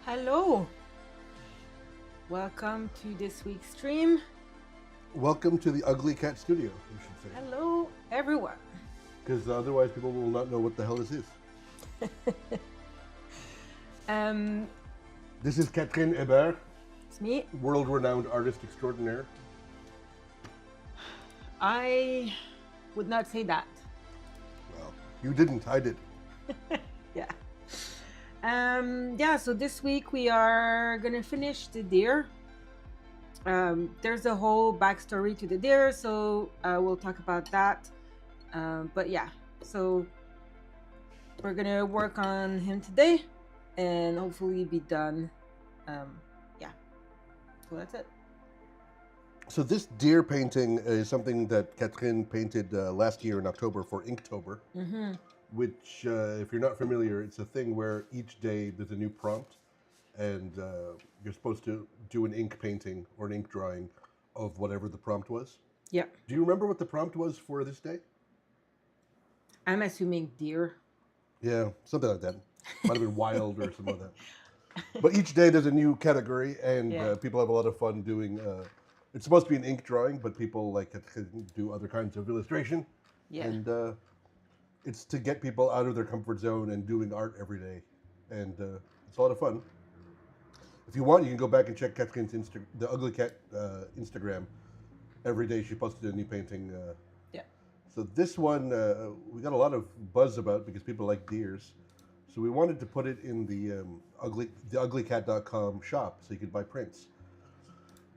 Hello. Welcome to this week's stream. Welcome to the Ugly Cat Studio, you should say. Hello, everyone. Because otherwise people will not know what the hell this is. This is Catherine Hébert, It's me. world-renowned artist extraordinaire. I would not say that. Well, you didn't, I did. Yeah. So this week we are gonna finish the deer. There's a whole backstory to the deer, so we'll talk about that. But yeah, so we're gonna work on him today, and hopefully be done. Yeah. So that's it. So this deer painting is something that Catherine painted last year in October for Inktober, Mm-hmm. which, if you're not familiar, it's a thing where each day there's a new prompt, and you're supposed to do an ink painting or an ink drawing of whatever the prompt was. Yeah. Do you remember what the prompt was for this day? I'm assuming deer. Yeah, something like that. Might have been wild or something like that. But each day there's a new category, and Yeah. people have a lot of fun doing. It's supposed to be an ink drawing, but people like to do other kinds of illustration, Yeah. and it's to get people out of their comfort zone and doing art every day, and it's a lot of fun. If you want, you can go back and check Catherine's the Ugly Cat Instagram. Every day she posted a new painting. Yeah. So this one we got a lot of buzz about because people like deers. So we wanted to put it in the uglycat.com shop so you could buy prints.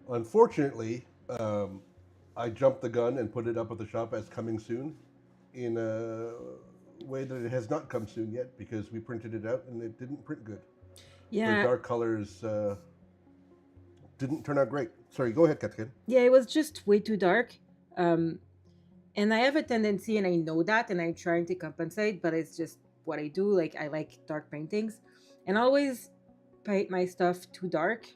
Unfortunately, I jumped the gun and put it up at the shop as coming soon in a way that it has not come soon yet because we printed it out and it didn't print good. The Yeah. dark colors didn't turn out great. Sorry, go ahead, Catherine. Yeah, it was just way too dark. And I have a tendency, and I know that, and I'm trying to compensate, but it's just what I do. Like, I like dark paintings, and I always paint my stuff too dark.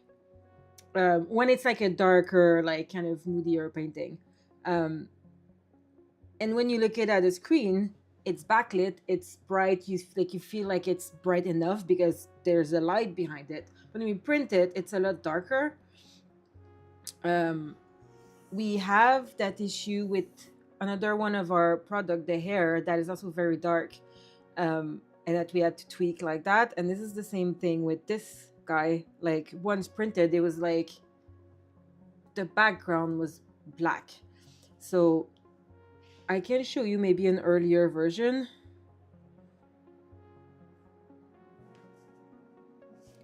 When it's like a darker, like kind of moodier painting. And when you look at the screen, it's backlit, it's bright. You feel like it's bright enough because there's a light behind it. When we print it, it's a lot darker. We have that issue with another one of our product, the hair, that is also very dark, and that we had to tweak like that. And this is the same thing with this guy. Like, once printed, it was like the background was black. So I can show you maybe an earlier version.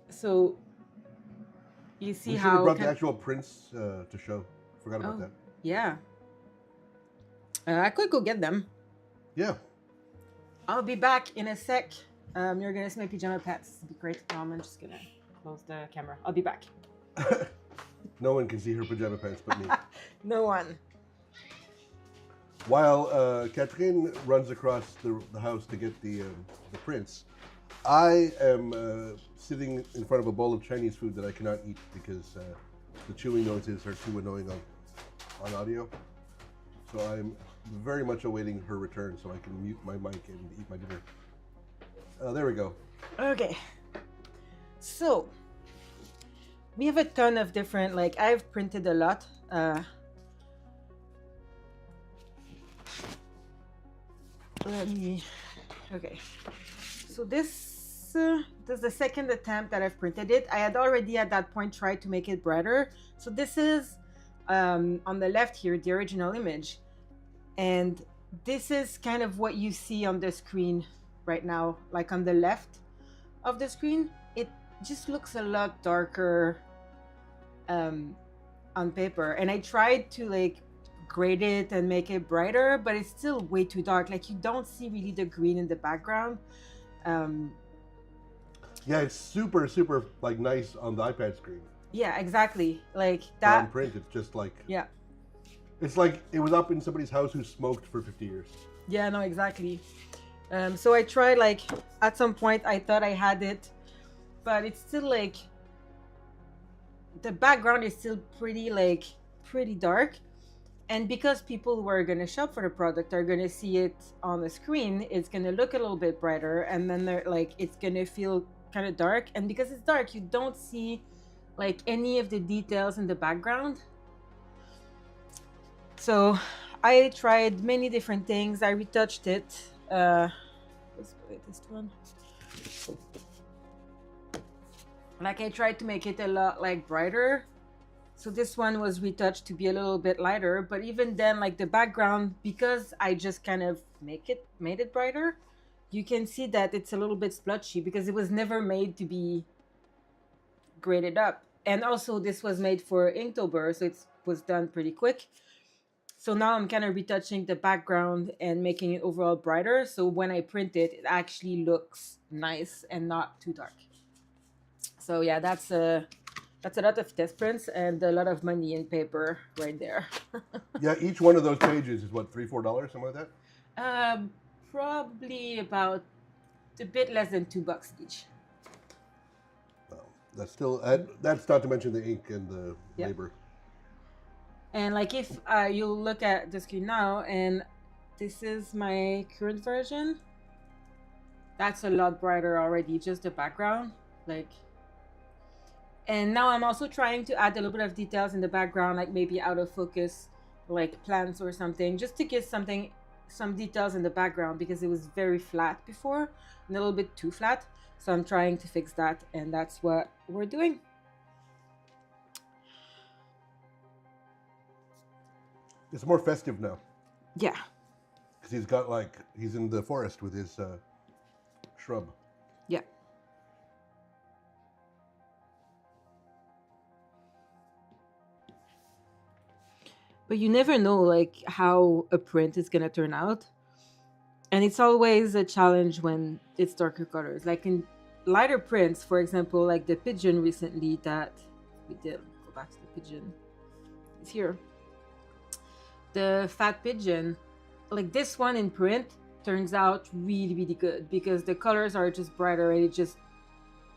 So you see We should have how brought the actual prints to show. Forgot about Oh. that. yeah. I could go get them. Yeah. I'll be back in a sec. You're gonna see my pajama pants. This would be great. I'm just gonna close the camera. I'll be back. No one can see her pajama pants but me. No one. While Catherine runs across the house to get the prints, I am sitting in front of a bowl of Chinese food that I cannot eat because the chewing noises are too annoying on audio. So I'm very much awaiting her return so I can mute my mic and eat my dinner. There we go. Okay. So we have a ton of different, like, I've printed a lot. Okay. So this is the second attempt that I've printed it. I had already at that point tried to make it brighter. So this is on the left here, the original image. And this is kind of what you see on the screen right now, like on the left of the screen. It just looks a lot darker on paper. And I tried to like grade it and make it brighter, but it's still way too dark. Like, you don't see really the green in the background. Yeah, it's super, super like nice on the iPad screen. Yeah, exactly. Like But on that. print, it's just like Yeah. it's like it was up in somebody's house who smoked for 50 years. Yeah, no, exactly. So I tried, like, at some point I thought I had it, but it's still like the background is still pretty dark. And because people who are going to shop for the product are going to see it on the screen, it's going to look a little bit brighter, and then they're like, it's going to feel kind of dark, and because it's dark, you don't see like any of the details in the background. So I tried many different things. I retouched it. What's the latest one? Like I tried to make it a lot like brighter. So this one was retouched to be a little bit lighter, but even then, like the background, because I just kind of made it brighter, you can see that it's a little bit splotchy because it was never made to be graded up. And also this was made for Inktober, so it was done pretty quick. So now I'm kind of retouching the background and making it overall brighter. So when I print it, it actually looks nice and not too dark. So yeah, that's a lot of test prints and a lot of money in paper right there. Yeah, each one of those pages is what, $3-4, something like that? Probably about a bit less than $2 each. Well, that's still that's not to mention the ink and the labor. And like if you look at the screen now, and this is my current version, that's a lot brighter already, just the background. Like, and now I'm also trying to add a little bit of details in the background, like maybe out of focus, like plants or something, just to get some details in the background, because it was very flat before, and a little bit too flat. So I'm trying to fix that, and that's what we're doing. It's more festive now. Yeah. Because he's in the forest with his shrub. Yeah. But you never know like how a print is gonna turn out. And it's always a challenge when it's darker colors. Like in lighter prints, for example, like the pigeon recently that we did. Go back to the pigeon. It's here. The fat pigeon, like this one in print, turns out really, really good because the colors are just brighter and it just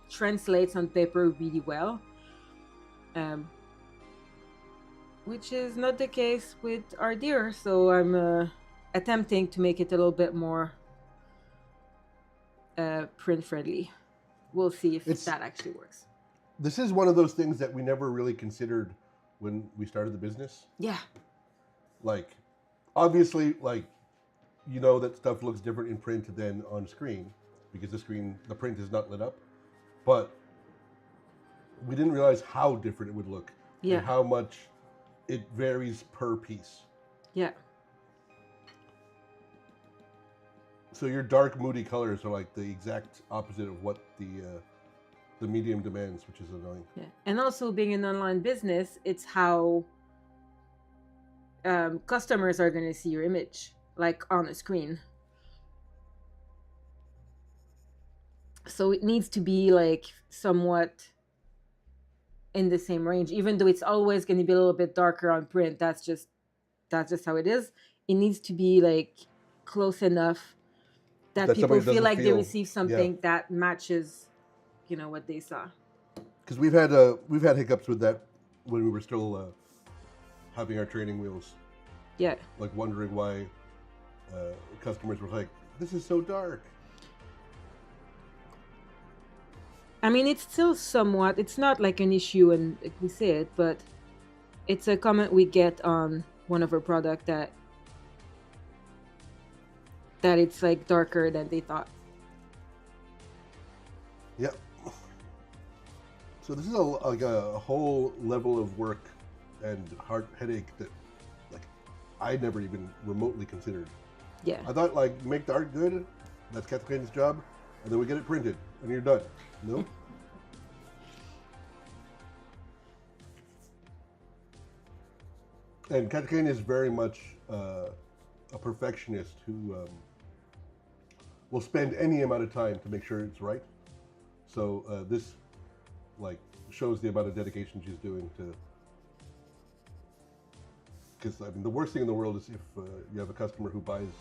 translates on paper really well. Which is not the case with our deer. So I'm attempting to make it a little bit more print friendly. We'll see if that actually works. This is one of those things that we never really considered when we started the business. Yeah. Like, obviously, like, you know that stuff looks different in print than on screen because the print is not lit up. But we didn't realize how different it would look. Yeah. And how much it varies per piece. Yeah. So your dark, moody colors are like the exact opposite of what the medium demands, which is annoying. Yeah. And also being an online business, it's how customers are going to see your image, like on a screen. So it needs to be like somewhat in the same range, even though it's always going to be a little bit darker on print. That's just how it is. It needs to be like close enough that people feel like they receive something that matches, you know, what they saw. Because we've had hiccups with that when we were still having our training wheels. Yeah. Like wondering why customers were like, "This is so dark." I mean, it's still somewhat. It's not like an issue, and like we say it, but it's a comment we get on one of our products that it's like darker than they thought. Yep. So this is a whole level of work and headache that like I never even remotely considered. Yeah. I thought like make the art good, that's Catherine's job, and then we get it printed and you're done. No. And Catherine is very much a perfectionist who will spend any amount of time to make sure it's right. So this like shows the amount of dedication she's doing to. Because I mean, the worst thing in the world is if you have a customer who buys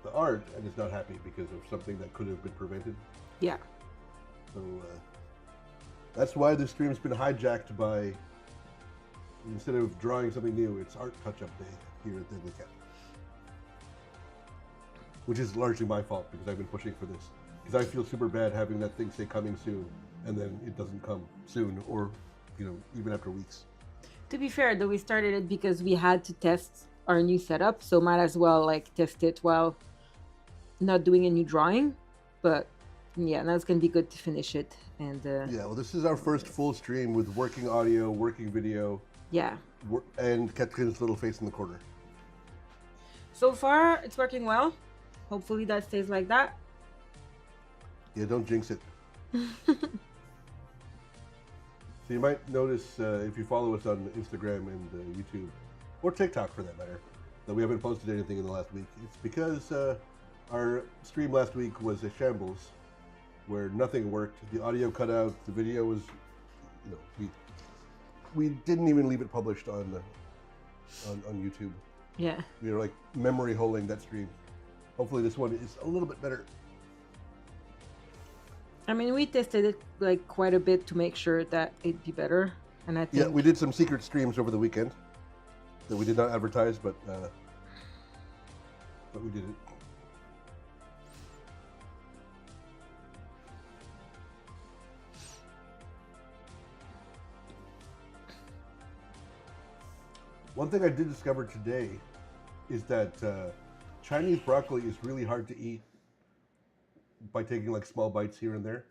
the art and is not happy because of something that could have been prevented. Yeah. So that's why the stream's been hijacked by, instead of drawing something new, it's art touch-up day here at Deadly Cat. Which is largely my fault because I've been pushing for this. because I feel super bad having that thing say coming soon, and then it doesn't come soon, or even after weeks. To be fair, though, we started it because we had to test our new setup, so might as well like test it while not doing any drawing. But yeah, now it's gonna be good to finish it. And Yeah, well, this is our first full stream with working audio, working video, yeah, and Katrin's little face in the corner. so far it's working well. Hopefully that stays like that. Yeah, don't jinx it. So you might notice if you follow us on Instagram and YouTube, or TikTok for that matter, that we haven't posted anything in the last week. It's because our stream last week was a shambles, where nothing worked. The audio cut out. The video was, we didn't even leave it published on YouTube. Yeah. We were like memory holding that stream. Hopefully this one is a little bit better. I mean, we tested it like quite a bit to make sure that it'd be better, and I think Yeah, we did some secret streams over the weekend that we did not advertise, but we did it. One thing I did discover today is that Chinese broccoli is really hard to eat by taking like small bites here and there,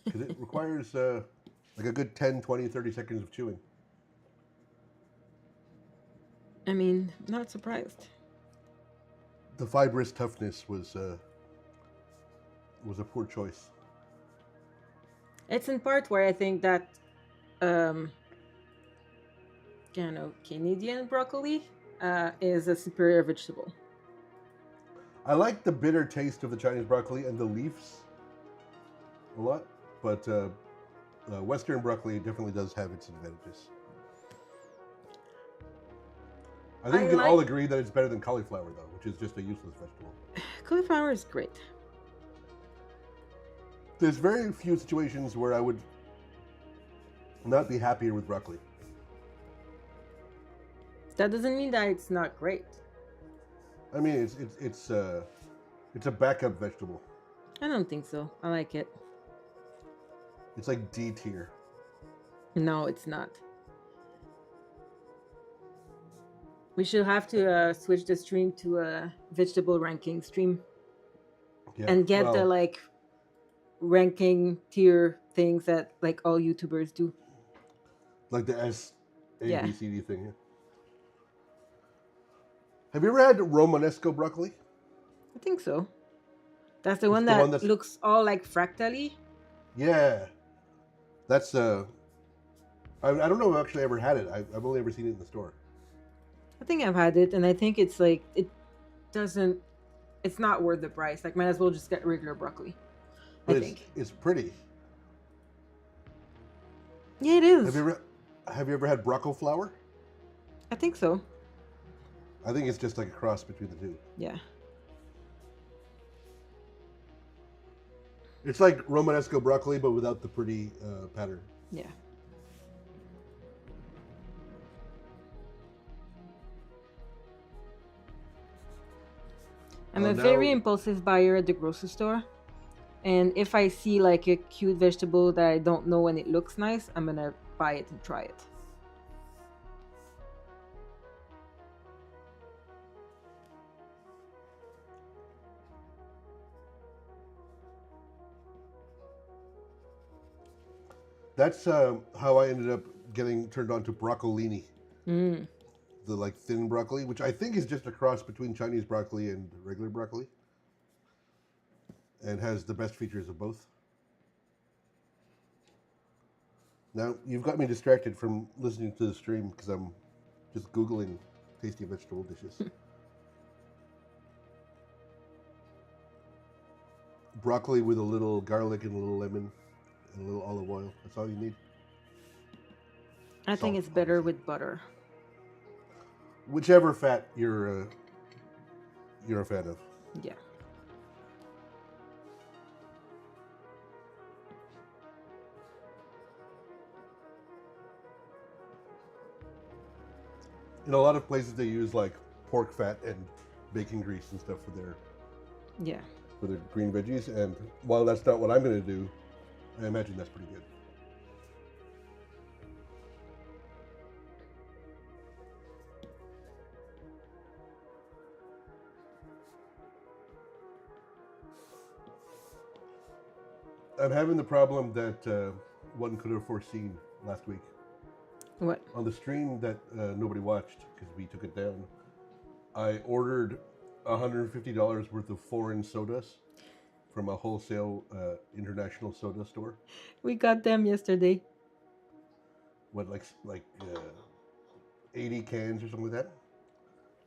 because it requires like a good 10, 20, 30 seconds of chewing. I mean, not surprised. The fibrous toughness was a poor choice. It's in part where I think that Canadian broccoli is a superior vegetable. I like the bitter taste of the Chinese broccoli and the leaves a lot, but Western broccoli definitely does have its advantages. I think we can all agree that it's better than cauliflower, though, which is just a useless vegetable. Cauliflower is great. There's very few situations where I would not be happier with broccoli. That doesn't mean that it's not great. I mean, it's a backup vegetable. I don't think so. I like it. It's like D tier. No, it's not. We should have to switch the stream to a vegetable ranking stream, and get the like ranking tier things that like all YouTubers do. Like the S A B C D thing. Yeah. Have you ever had Romanesco broccoli? I think so. That's the one that looks all like fractally. Yeah, that's I don't know if I've actually ever had it. I've only ever seen it in the store. I think I've had it, and I think it's like it's not worth the price. Like, might as well just get regular broccoli. But I think it's pretty. Yeah, it is. Have you ever had Brocco flour? I think so. I think it's just like a cross between the two. Yeah. It's like Romanesco broccoli, but without the pretty pattern. Yeah. I'm a very impulsive buyer at the grocery store. And if I see like a cute vegetable that I don't know and it looks nice, I'm gonna buy it and try it. That's how I ended up getting turned on to broccolini. Mm. The like thin broccoli, which I think is just a cross between Chinese broccoli and regular broccoli, and has the best features of both. Now, you've got me distracted from listening to the stream because I'm just Googling tasty vegetable dishes. Broccoli with a little garlic and a little lemon and a little olive oil. That's all you need. I think it's better with butter. Whichever fat you're a fan of. Yeah. In a lot of places, they use like pork fat and bacon grease and stuff for their for the green veggies. And while that's not what I'm going to do, I imagine that's pretty good. I'm having the problem that one could have foreseen last week. What? On the stream that nobody watched because we took it down, I ordered $150 worth of foreign sodas from a wholesale international soda store. We got them yesterday. What, like 80 cans or something like that?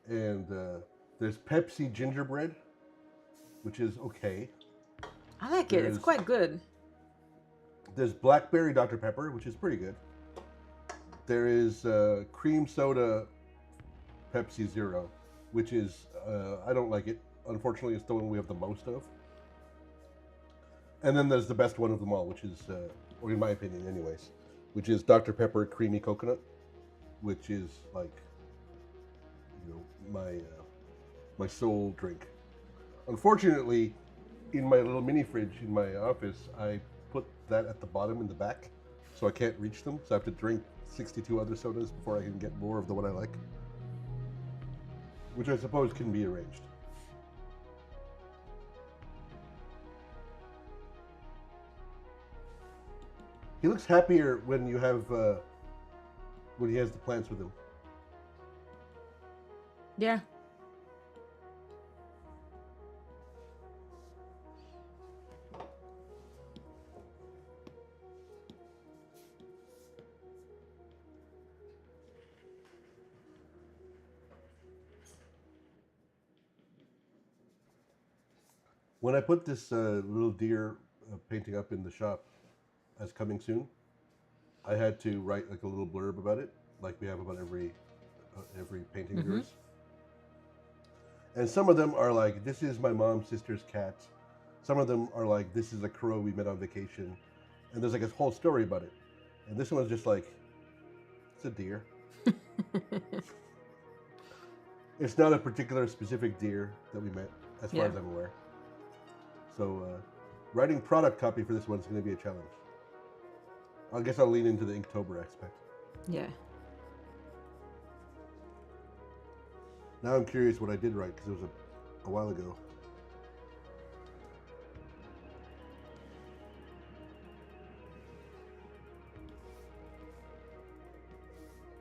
And there's Pepsi gingerbread, which is okay. I like it. It's quite good. There's blackberry Dr. Pepper, which is pretty good. There is cream soda Pepsi Zero, which is, I don't like it. Unfortunately, it's the one we have the most of. And then there's the best one of them all, which is, or in my opinion anyways, which is Dr. Pepper Creamy Coconut, which is like, my soul drink. Unfortunately, in my little mini fridge in my office, I put that at the bottom in the back, so I can't reach them. So I have to drink 62 other sodas before I can get more of the one I like, which I suppose can be arranged. He looks happier when you have when he has the plants with him. Yeah. When I put this little deer painting up in the shop as coming soon, I had to write like a little blurb about it, like we have about every painting of yours. And some of them are like, "This is my mom's sister's cat." Some of them are like, "This is a crow we met on vacation," and there's like a whole story about it. And this one's just like, "It's a deer." It's not a particular specific deer that we met, as far as I'm aware. So writing product copy for this one is going to be a challenge. I guess I'll lean into the Inktober aspect. Yeah. Now I'm curious what I did write because it was a while ago.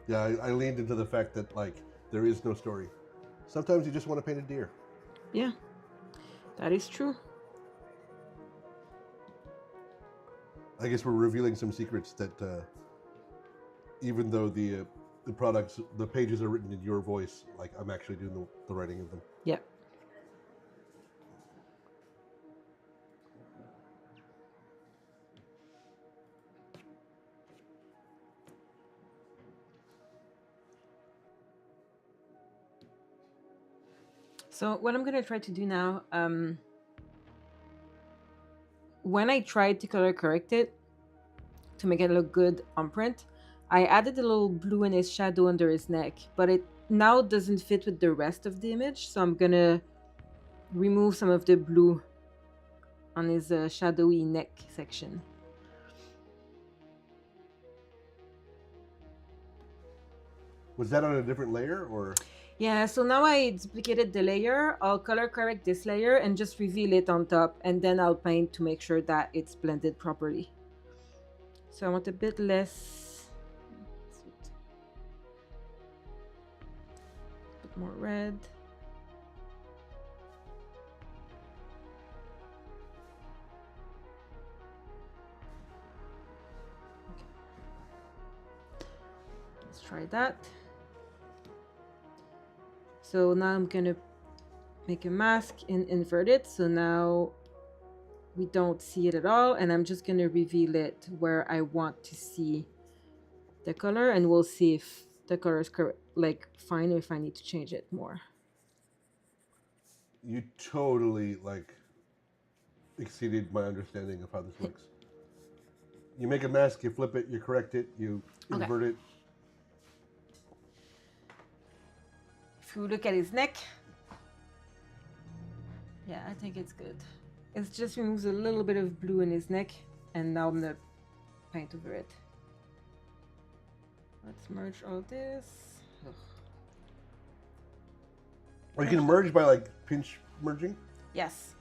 Yeah, I leaned into the fact that like there is no story. Sometimes you just want to paint a deer. Yeah, that is true. I guess we're revealing some secrets that even though the products, the pages are written in your voice, like I'm actually doing the writing of them. Yeah. So what I'm going to try to do now, when I tried to color correct it to make it look good on print, I added a little blue in his shadow under his neck, but it now doesn't fit with the rest of the image. So I'm going to remove some of the blue on his shadowy neck section. Was that on a different layer or? Yeah, so now I duplicated the layer. I'll color correct this layer and just reveal it on top, and then I'll paint to make sure that it's blended properly. So I want a bit less, a bit more red. Okay. Let's try that. So now I'm gonna make a mask and invert it. So now we don't see it at all. And I'm just gonna reveal it where I want to see the color, and we'll see if the color is like fine or if I need to change it more. You totally like exceeded my understanding of how this looks. You make a mask, you flip it, you correct it, you invert it. If you look at his neck, yeah, I think it's good. It just removes a little bit of blue in his neck, and now I'm gonna paint over it. Let's merge all this. Ugh. Or you can merge by like pinch merging. Yes,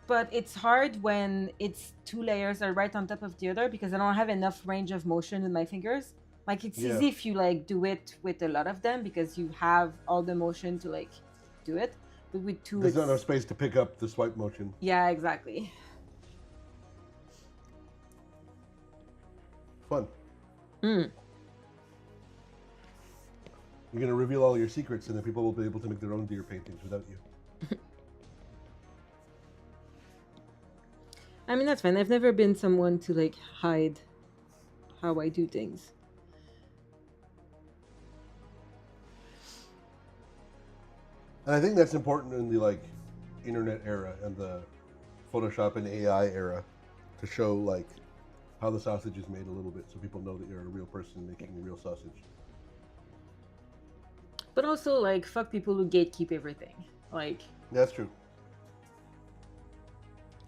but it's hard when it's two layers are right on top of the other because I don't have enough range of motion with my fingers. Like it's Yeah. easy if you like do it with a lot of them because you have all the motion to like do it. But with two, There's it's not enough space to pick up the swipe motion. yeah, exactly. Fun. Mm. You're gonna reveal all your secrets, and then people will be able to make their own deer paintings without you. I mean that's fine. I've never been someone to like hide how I do things. And I think that's important in the like internet era and the Photoshop and AI era to show like how the sausage is made a little bit, so people know that you're a real person making a real sausage. But also like fuck people who gatekeep everything. Like That's true.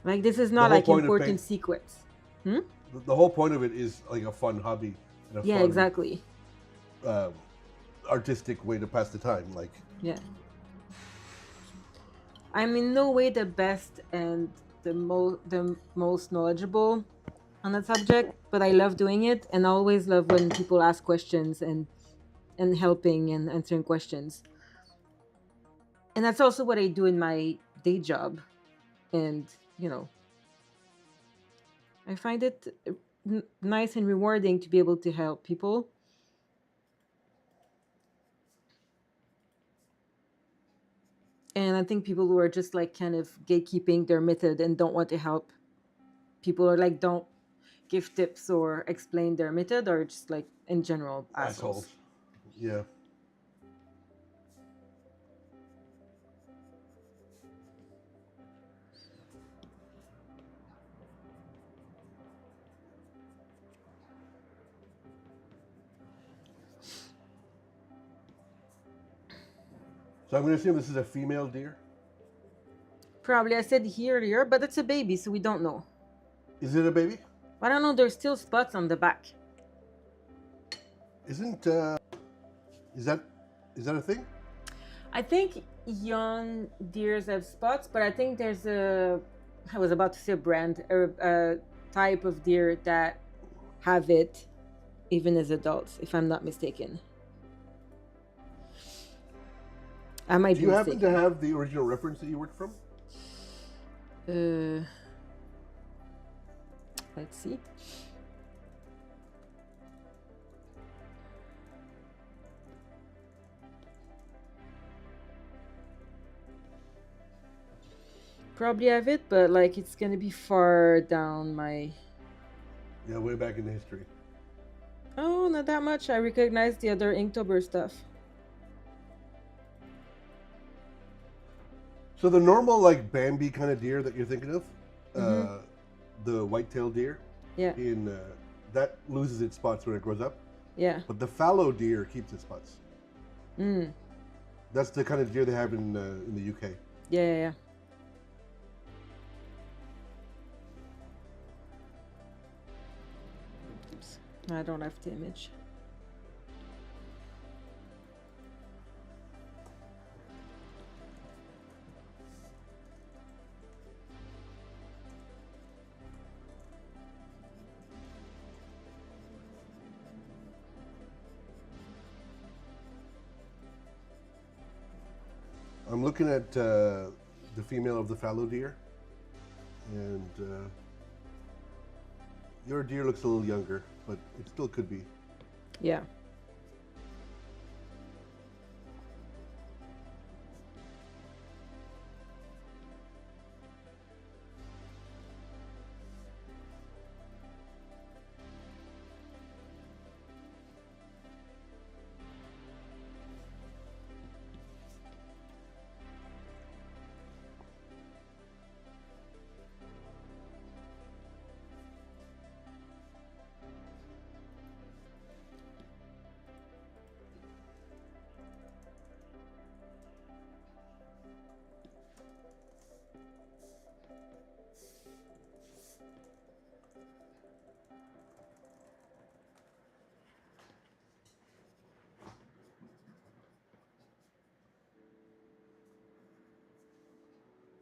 this is not whole like point of important paint- secrets. The whole point of it is like a fun hobby and a Yeah, fun, exactly. artistic way to pass the time. Like, Yeah. I'm in no way the best and the most knowledgeable on that subject, but I love doing it, and I always love when people ask questions and helping and answering questions. And that's also what I do in my day job, and I find it nice and rewarding to be able to help people. And I think people who are just like kind of gatekeeping their method and don't want to help people, or like don't give tips or explain their method, or just like in general assholes. Yeah. So I'm going to assume this is a female deer. Probably I said here, but it's a baby, so we don't know. Is it a baby? I don't know. There's still spots on the back. Isn't is that a thing? I think young deers have spots, but I think there's I was about to say a brand or a type of deer that have it even as adults, if I'm not mistaken. I might Do be you happen mistaken. to have the original reference that you worked from? Let's see. Probably have it, but like it's gonna be far down my. Yeah, way back in the history. Oh, not that much. I recognize the other Inktober stuff. So the normal like Bambi kind of deer that you're thinking of, the white-tailed deer, Yeah. in that loses its spots when it grows up, Yeah. but the fallow deer keeps its spots. Mm. That's the kind of deer they have in the UK. Yeah. Oops. I don't have the image. I'm looking at the female of the fallow deer, and your deer looks a little younger, but it still could be. Yeah.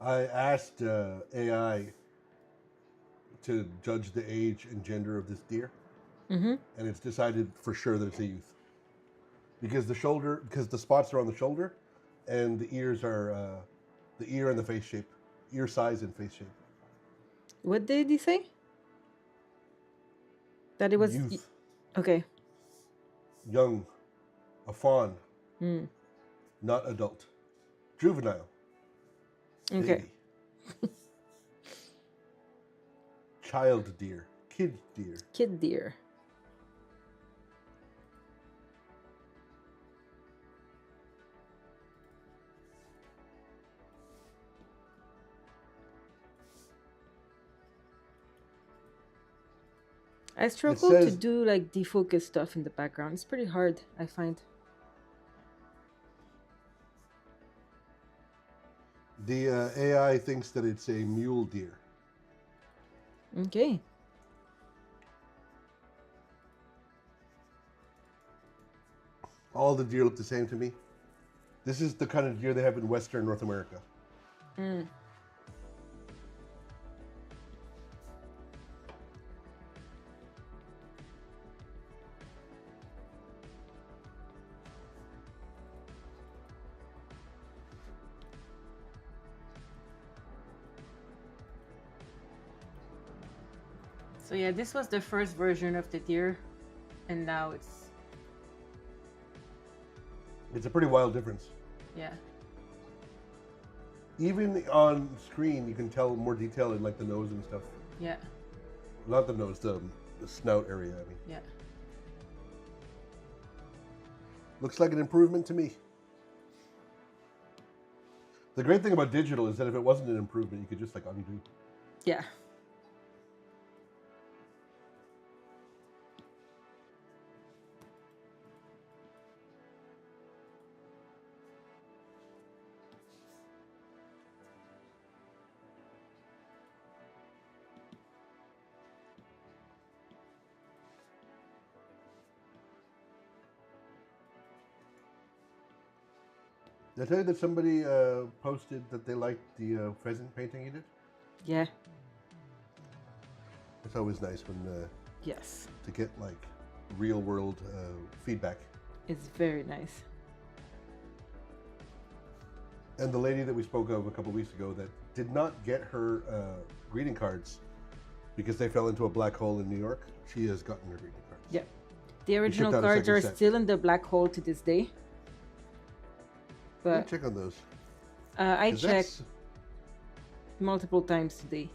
I asked AI to judge the age and gender of this deer, Mm-hmm. and it's decided for sure that it's a youth because the spots are on the shoulder, and the ears are the ear and the face shape, ear size and face shape. What did he say? That it was Youth, okay. young, a fawn, Mm. not adult, juvenile, Okay. baby, child deer, kid deer. Kid deer. I It struggle to says do like defocus stuff in the background. It's pretty hard, I find. the AI thinks that it's a mule deer. Okay. All the deer look the same to me. This is the kind of deer they have in Western North America. Mm. So yeah, this was the first version of the deer, and now It's a pretty wild difference. yeah. Even on screen, you can tell more detail in like the nose and stuff. Yeah. Not the nose, the snout area. I mean, Yeah. looks like an improvement to me. The great thing about digital is that if it wasn't an improvement, you could just like undo. Yeah. Did I tell you that somebody posted that they liked the pheasant painting you did? Yeah. It's always nice when Yes. to get like real world feedback. It's very nice. And the lady that we spoke of a couple weeks ago that did not get her greeting cards because they fell into a black hole in New York, she has gotten her greeting cards. Yeah. The original shipped out a cards second are set. still in the black hole to this day. Let me But check on those. I 'Cause checked that's- multiple times today.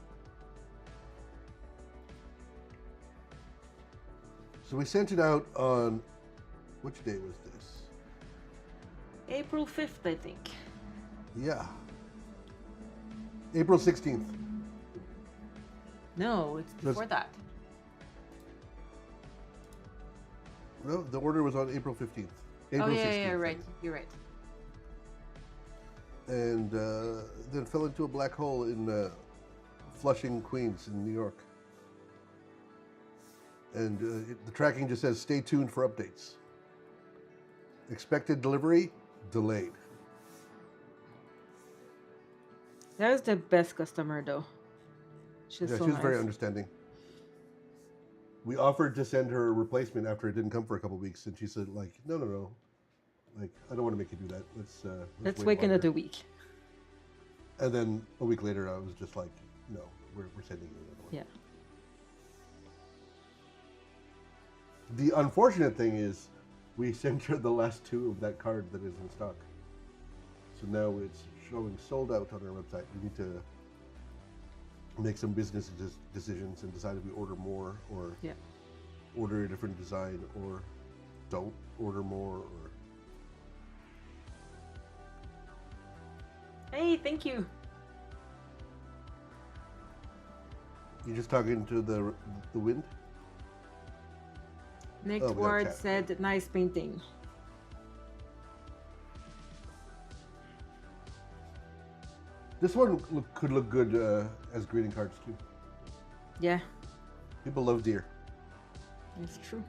So we sent it out on, which day was this? April 5th, I think. Yeah. April 16th. No, it's before that. No, the order was on April 15th. Oh April yeah, 16th, yeah, I right. think. You're right. And then fell into a black hole in Flushing, Queens, in New York. And the tracking just says, stay tuned for updates. Expected delivery, delayed. That was the best customer though. She's Yeah, so she was nice. very understanding. We offered to send her a replacement after it didn't come for a couple weeks, and she said, like, no. Like, I don't want to make you do that. Let's wait wait longer." another week. And then a week later, I was just like, no, we're sending you another one. Yeah. The unfortunate thing is, we sent her the last two of that card that is in stock. So now it's showing sold out on our website. We need to make some business decisions and decide if we order more or Yeah. order a different design or don't order more or Hey, thank you. you're just talking to the wind. Nick Oh, we got Ward chat. said, nice painting. This one could look good as greeting cards too. Yeah, People love deer. it's true.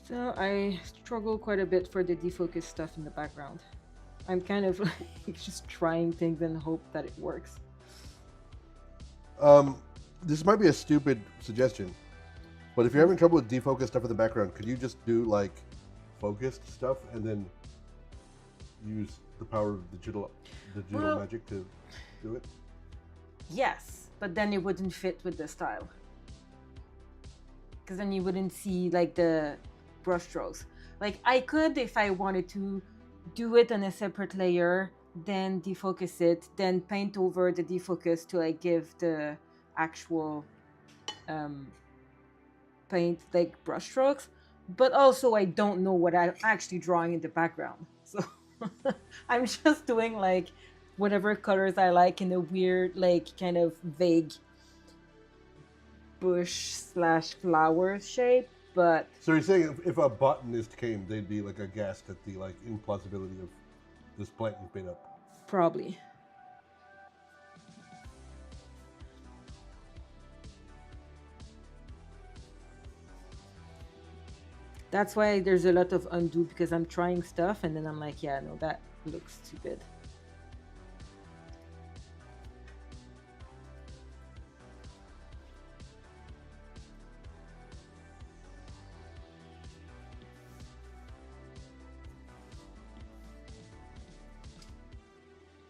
So I struggle quite a bit for the defocus stuff in the background. I'm kind of like just trying things and hope that it works. Um, this might be a stupid suggestion, but if you're having trouble with defocus stuff in the background, could you just do like focused stuff and then use the power of digital Well, magic to do it? yes, but then it wouldn't fit with the style. Because then you wouldn't see like the brushstrokes. Like I could, if I wanted to, do it on a separate layer, then defocus it, then paint over the defocus to like give the actual um, paint like brushstrokes. But also, I don't know what I'm actually drawing in the background, so I'm just doing like whatever colors I like in a weird, like kind of vague bush/flower shape. But So you're saying if a botanist came, they'd be like aghast at the like implausibility of this plant you've made up. probably. That's why there's a lot of undo because I'm trying stuff and then I'm like, yeah, no, that looks stupid.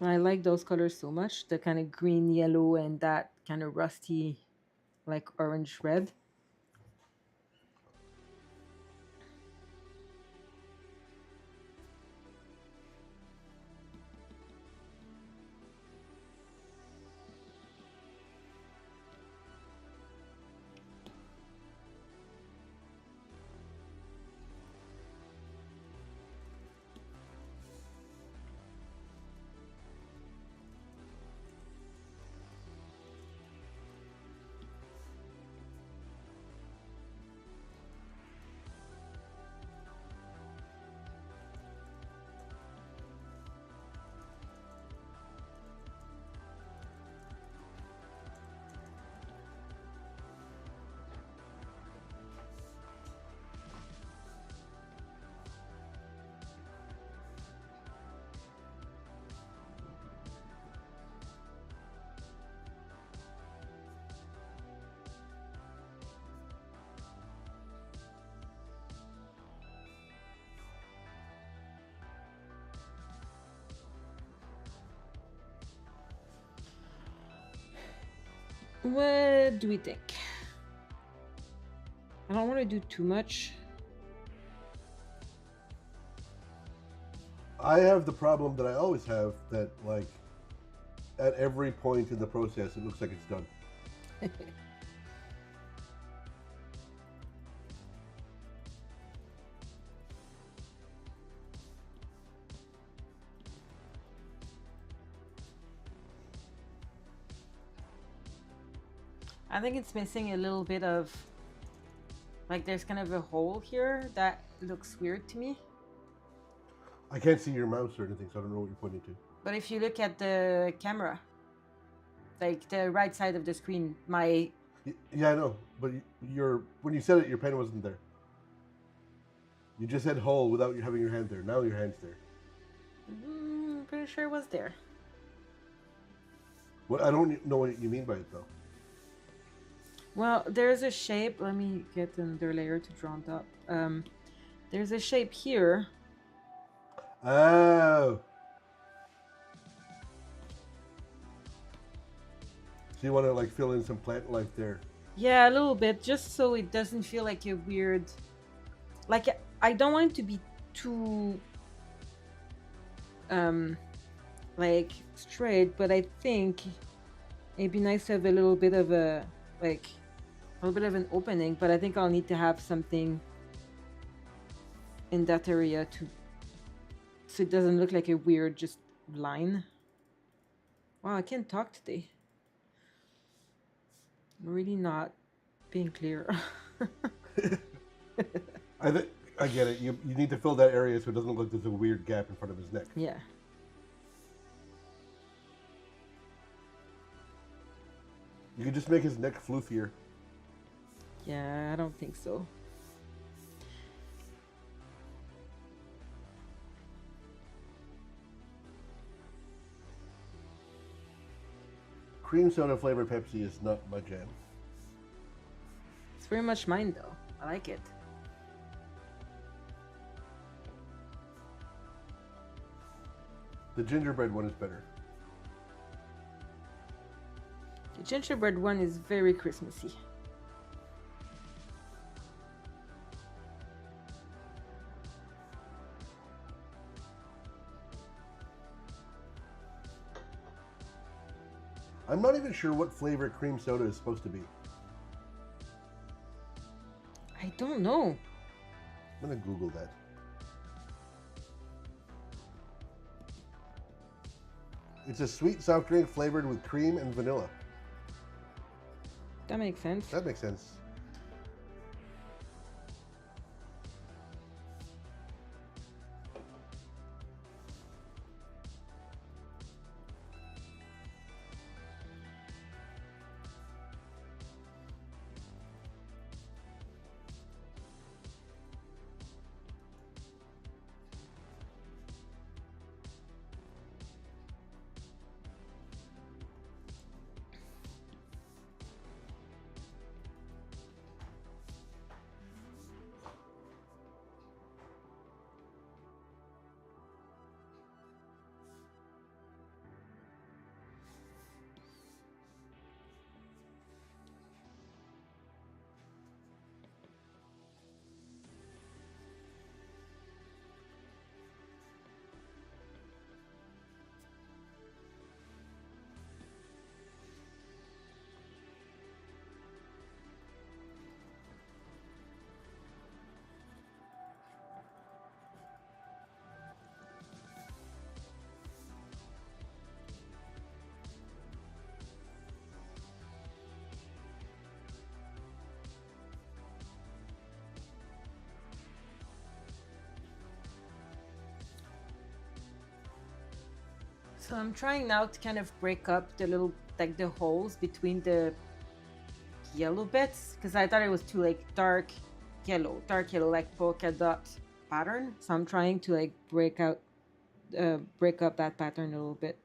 I like those colors so much, the kind of green, yellow, and that kind of rusty, like orange red. What do we think? I don't want to do too much. I have the problem that I always have that like at every point in the process it looks like it's done. I think it's missing a little bit of, like, there's kind of a hole here that looks weird to me. I can't see your mouse or anything, so I don't know what you're pointing to. But if you look at the camera, like the right side of the screen, my Yeah, I know, but your when you said it, your pen wasn't there. You just said hole without you having your hand there. Now your hand's there. pretty sure it was there. What I don't know what you mean by it though. Well, there's a shape. Let me get another layer to draw on top. There's a shape here. Oh. So you want to like fill in some plant life there. Yeah, a little bit, just so it doesn't feel like a weird. Like I don't want it to be too like straight, but I think it'd be nice to have a little bit of a like a little bit of an opening. But I think I'll need to have something in that area to so it doesn't look like a weird just line. Wow, I can't talk today. I'm really not being clear. I get it. You need to fill that area so it doesn't look like there's a weird gap in front of his neck. Yeah. You could just make his neck floofier. Yeah, I don't think so. Cream soda flavored Pepsi is not my jam. It's very much mine though. I like it. The gingerbread one is better. The gingerbread one is very Christmassy. I'm not even sure what flavor cream soda is supposed to be. I don't know. I'm gonna Google that. It's a sweet soft drink flavored with cream and vanilla. That makes sense. That makes sense. So I'm trying now to kind of break up the little, like the holes between the yellow bits, because I thought it was too like dark yellow, like polka dot pattern. So I'm trying to like break up that pattern a little bit.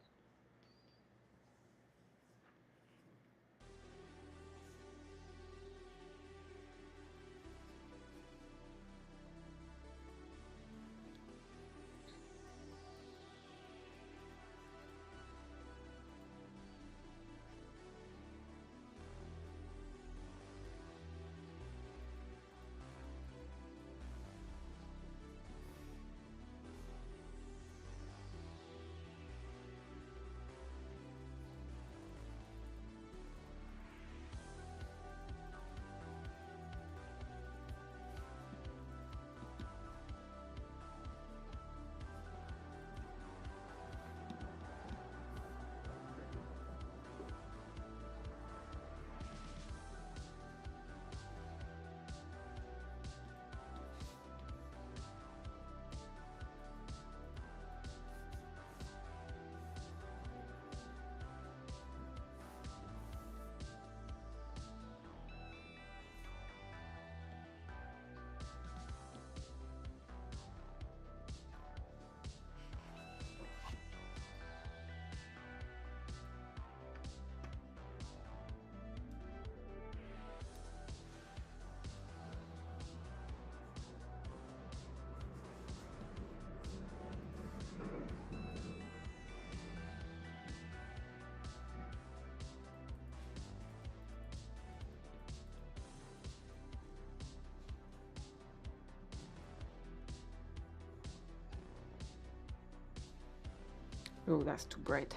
Oh, that's too bright.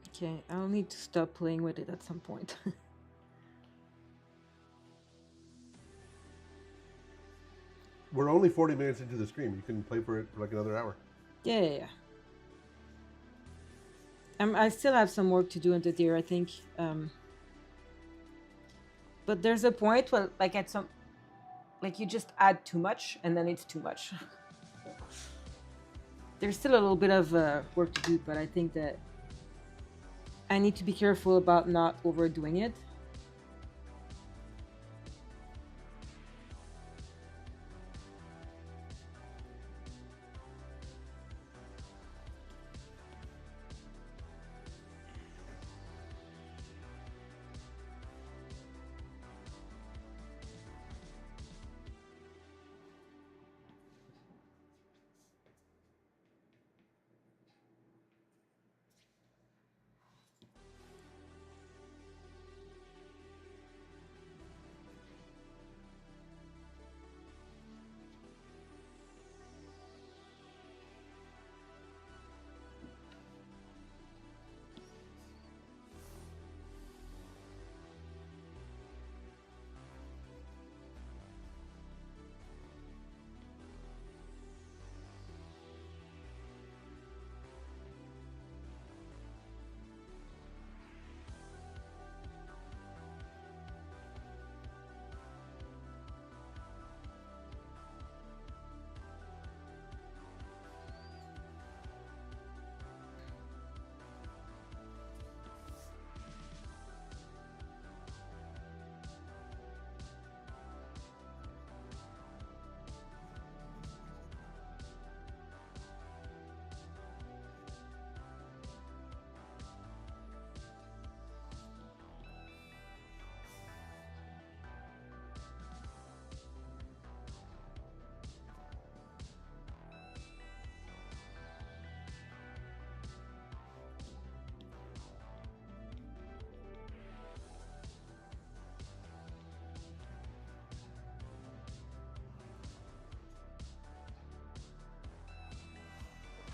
Okay, I'll need to stop playing with it at some point. We're only 40 minutes into the stream. You can play for it for like another hour. Yeah. I still have some work to do on the deer, I think. But there's a point where, like, at some, like, you just add too much, and then it's too much. There's still a little bit of work to do, but I think that I need to be careful about not overdoing it.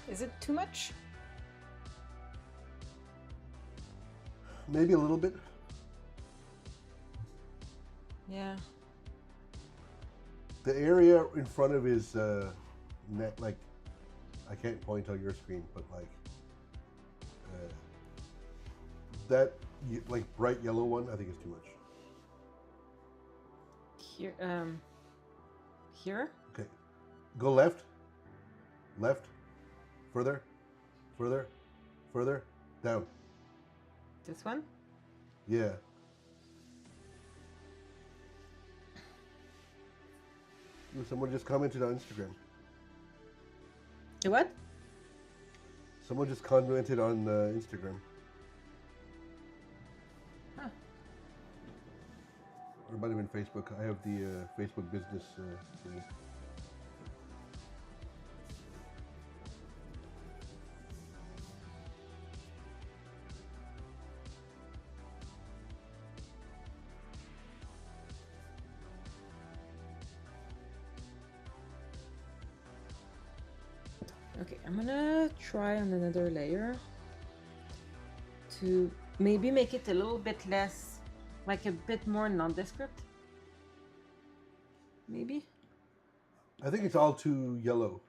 Is it too much? Maybe a little bit. Yeah. The area in front of his neck, like, I can't point on your screen, but like that, like bright yellow one, I think is too much. Here, here? Okay, go left, left, further, further, further, down. This one? Yeah. Ooh, someone just commented on Instagram. The what? Someone just commented on Instagram. Huh. Or it might have been Facebook. I have the Facebook business thing. Okay, I'm gonna try on another layer to maybe make it a little bit less, like a bit more nondescript. Maybe? I think it's all too yellow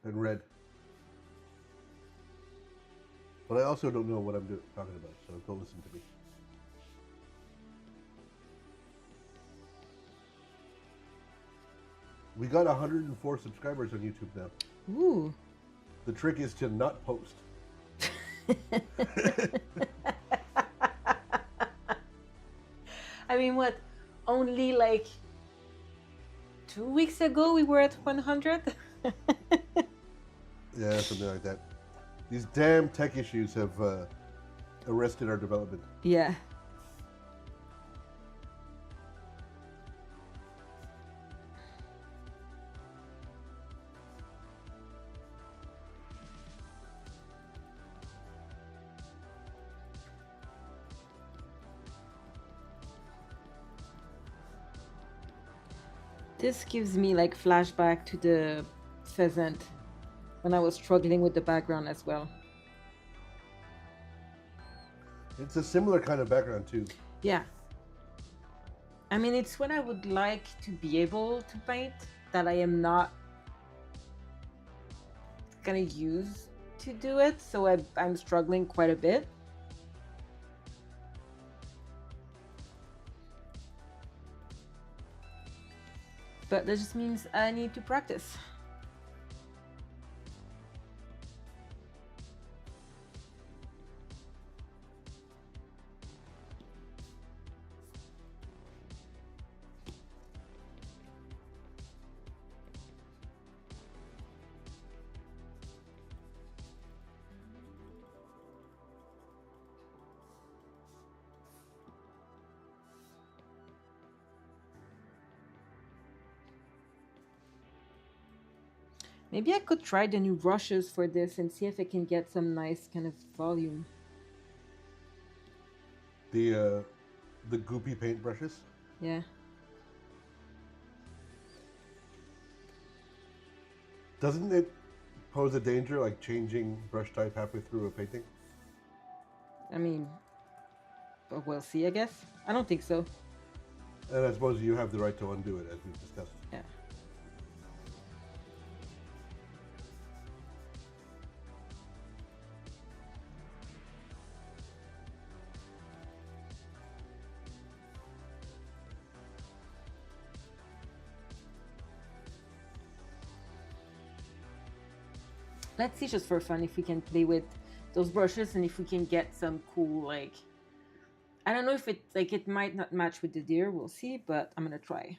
and red. But I also don't know what I'm talking about, so don't listen to me. We got 104 subscribers on YouTube now. Ooh. The trick is to not post. I mean, what? Only like 2 weeks ago we were at 100? Yeah, something like that. These damn tech issues have arrested our development. Yeah. This gives me like flashback to the pheasant when I was struggling with the background as well. It's a similar kind of background too. Yeah. I mean, it's what I would like to be able to paint that I am not gonna use to do it, so I'm struggling quite a bit. But that just means I need to practice. Maybe I could try the new brushes for this and see if I can get some nice kind of volume. The the goopy paint brushes. Yeah. Doesn't it pose a danger, like changing brush type halfway through a painting? I mean, but we'll see, I guess. I don't think so. And I suppose you have the right to undo it, as we've discussed. Yeah. Let's see, just for fun, if we can play with those brushes and if we can get some cool, like, I don't know if it, like, it might not match with the deer, we'll see, but I'm gonna try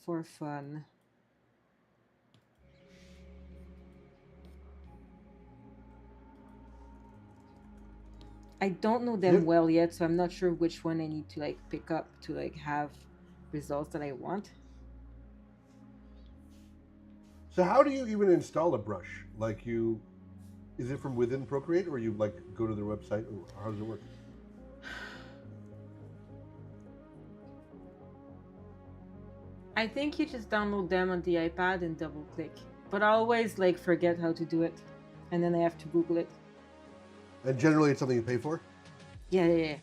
for fun. I don't know them Yep. well yet, so I'm not sure which one I need to like pick up to like have results that I want. So how do you even install a brush? Like you, is it from within Procreate, or you like go to their website, or how does it work? I think you just download them on the iPad and double click. But I always like forget how to do it, and then I have to Google it. And generally, it's something you pay for. Yeah.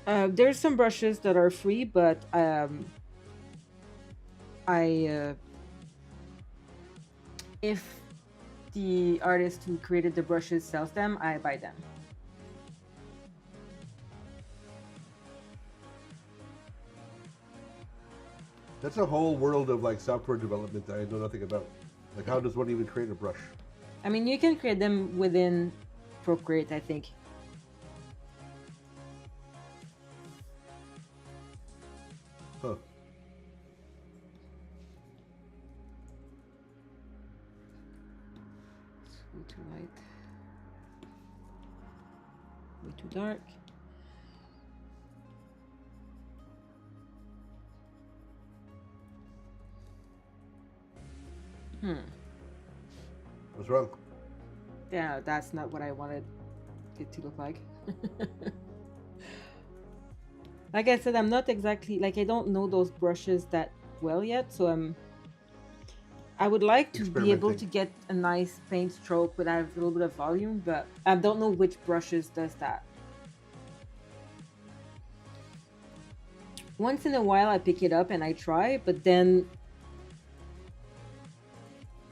There's some brushes that are free, but I if the artist who created the brushes sells them, I buy them. That's a whole world of like software development that I know nothing about. Like, how does one even create a brush? I mean, you can create them within Procreate, I think. Huh. It's way too light. Way too dark. What's wrong? Yeah, that's not what I wanted it to look like. Like I said, I'm not exactly, like, I don't know those brushes that well yet, so I would like to be able to get a nice paint stroke without a little bit of volume, but I don't know which brushes does that. Once in a while I pick it up and I try, but then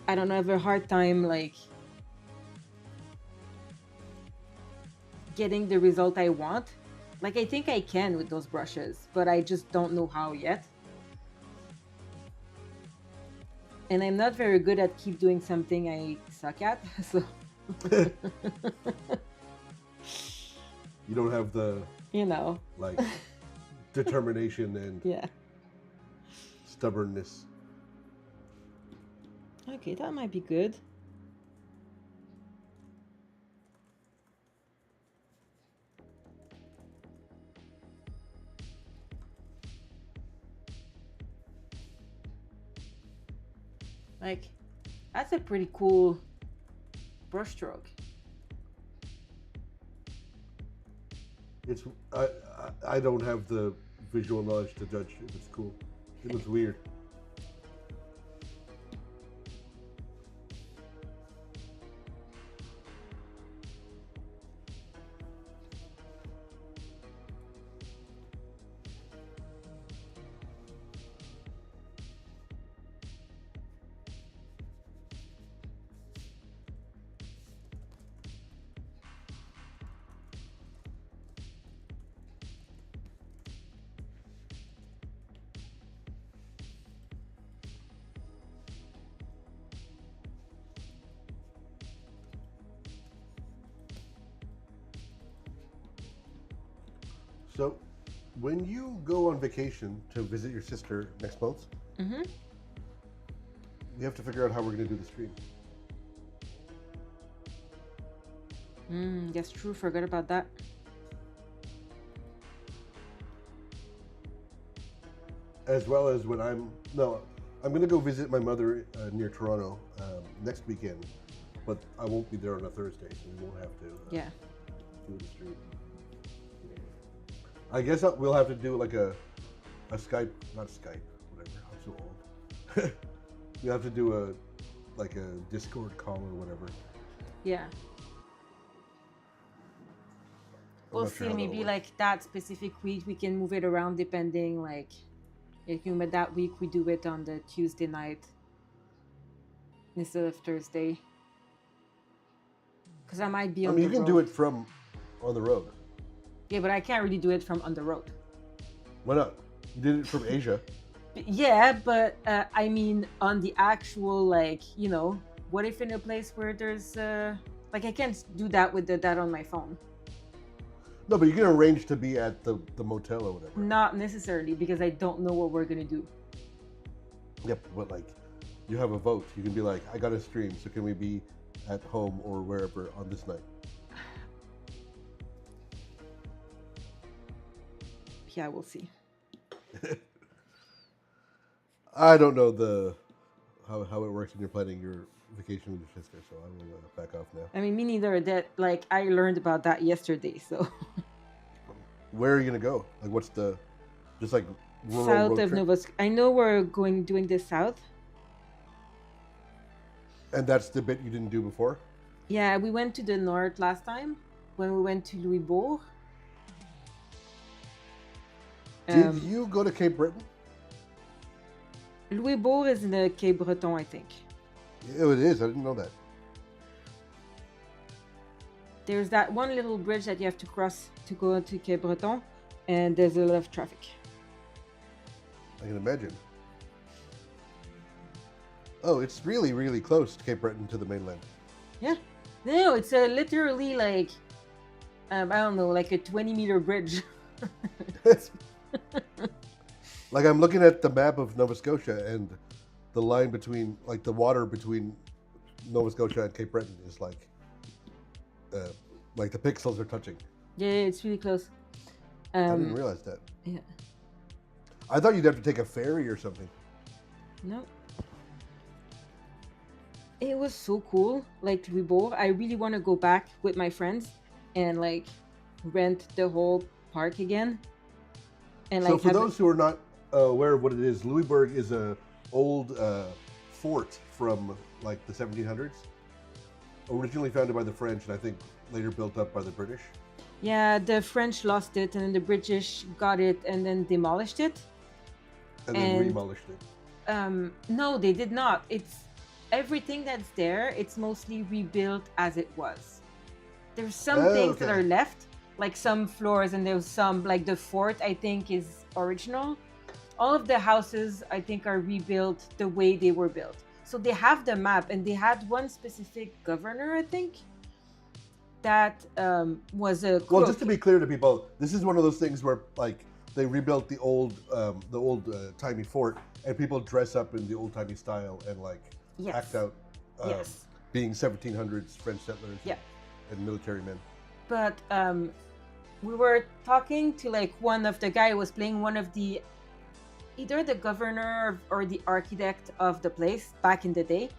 I don't know, I have a hard time like getting the result I want. Like, I think I can with those brushes, but I just don't know how yet. And I'm not very good at keep doing something I suck at, so You don't have the, you know, like, determination and yeah. stubbornness. Okay, that might be good. Like, that's a pretty cool brushstroke. It's I don't have the visual knowledge to judge if it's cool. It looks weird. So, when you go on vacation to visit your sister next month, Mm-hmm. you have to figure out how we're going to do the stream. That's true. Forgot about that. As well as when I'm no, I'm gonna go visit my mother near Toronto next weekend, but I won't be there on a Thursday, so we won't have to Yeah. do the stream. I guess we'll have to do like a Skype, not Skype, whatever. I'm so old. We have to do like a Discord call or whatever. Yeah. I'm We'll not sure see. how that'll Maybe work. like that specific week we can move it around depending. Like, if you met that week we do it on the Tuesday night instead of Thursday. Because I might be I on mean, the you can road. do it from on the road. Yeah, but I can't really do it from on the road. Why not? You did it from Asia. Yeah, but I mean on the actual, like, what if in a place where there's like I can't do that with that on my phone. No, but you can arrange to be at the motel or whatever. Not necessarily, because I don't know what we're gonna do. Yep, but like, you have a vote. You can be like, I got a stream, so can we be at home or wherever on this night? Yeah, we'll see. I don't know how it works when you're planning your vacation with your sister, so I will back off now. I mean, me neither. That, like, I learned about that yesterday. So Where are you gonna go? Like, what's the just like rural south road of trip? Nova. I know we're doing the south. And that's the bit you didn't do before. Yeah, we went to the north last time when we went to Louisbourg. Did you go to Cape Breton? Louisbourg is in the Cape Breton, I think. Yeah, it is. I didn't know that. There's that one little bridge that you have to cross to go to Cape Breton, and there's a lot of traffic. I can imagine. Oh, it's really, really close to Cape Breton to the mainland. Yeah. No, it's literally like, I don't know, like a 20-meter bridge. Like, I'm looking at the map of Nova Scotia, and the line between, like, the water between Nova Scotia and Cape Breton is like the pixels are touching. Yeah, it's really close. I didn't realize that. Yeah. I thought you'd have to take a ferry or something. No. It was so cool, like Louisbourg. I really want to go back with my friends and like rent the whole park again. And So like for those who are not aware of what it is, Louisbourg is a old fort from like the 1700s, originally founded by the French and I think later built up by the British. yeah, the French lost it and then the British got it and then demolished it. And then demolished it. No, they did not. It's everything that's there. It's mostly rebuilt as it was. There's some things that are left, like some floors, and there's some like the fort. I think is original. All of the houses I think are rebuilt the way they were built. So they have the map, and they had one specific governor, I think, that was a crook. Well, just to be clear to people, this is one of those things where like they rebuilt the old timey fort, and people dress up in the old timey style and like act out being 1700s French settlers and military men. But we were talking to like one of the guy who was playing one of the either the governor or the architect of the place back in the day,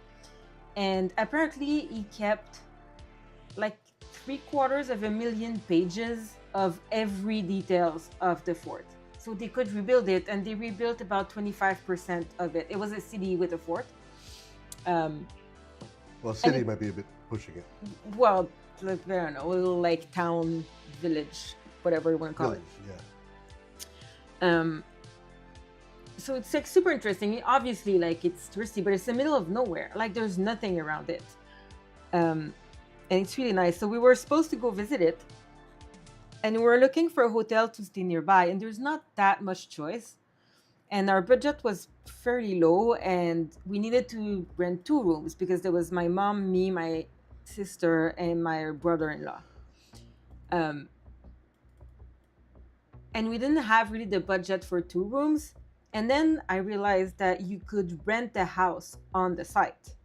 and apparently he kept like 750,000 pages of every details of the fort, so they could rebuild it, and they rebuilt about 25% of it. It was a city with a fort. Well, city might be a bit pushing it. Well, like, I don't know, a little like town, village, whatever you want to call it. Yeah. So it's like super interesting. Obviously, like it's touristy, but it's the middle of nowhere. Like there's nothing around it. And it's really nice. So we were supposed to go visit it, and we were looking for a hotel to stay nearby, and there's not that much choice. And our budget was fairly low, and we needed to rent 2 rooms because there was my mom, me, my sister, and my brother-in-law. And we didn't have really the budget for 2 rooms. And then I realized that you could rent a house on the site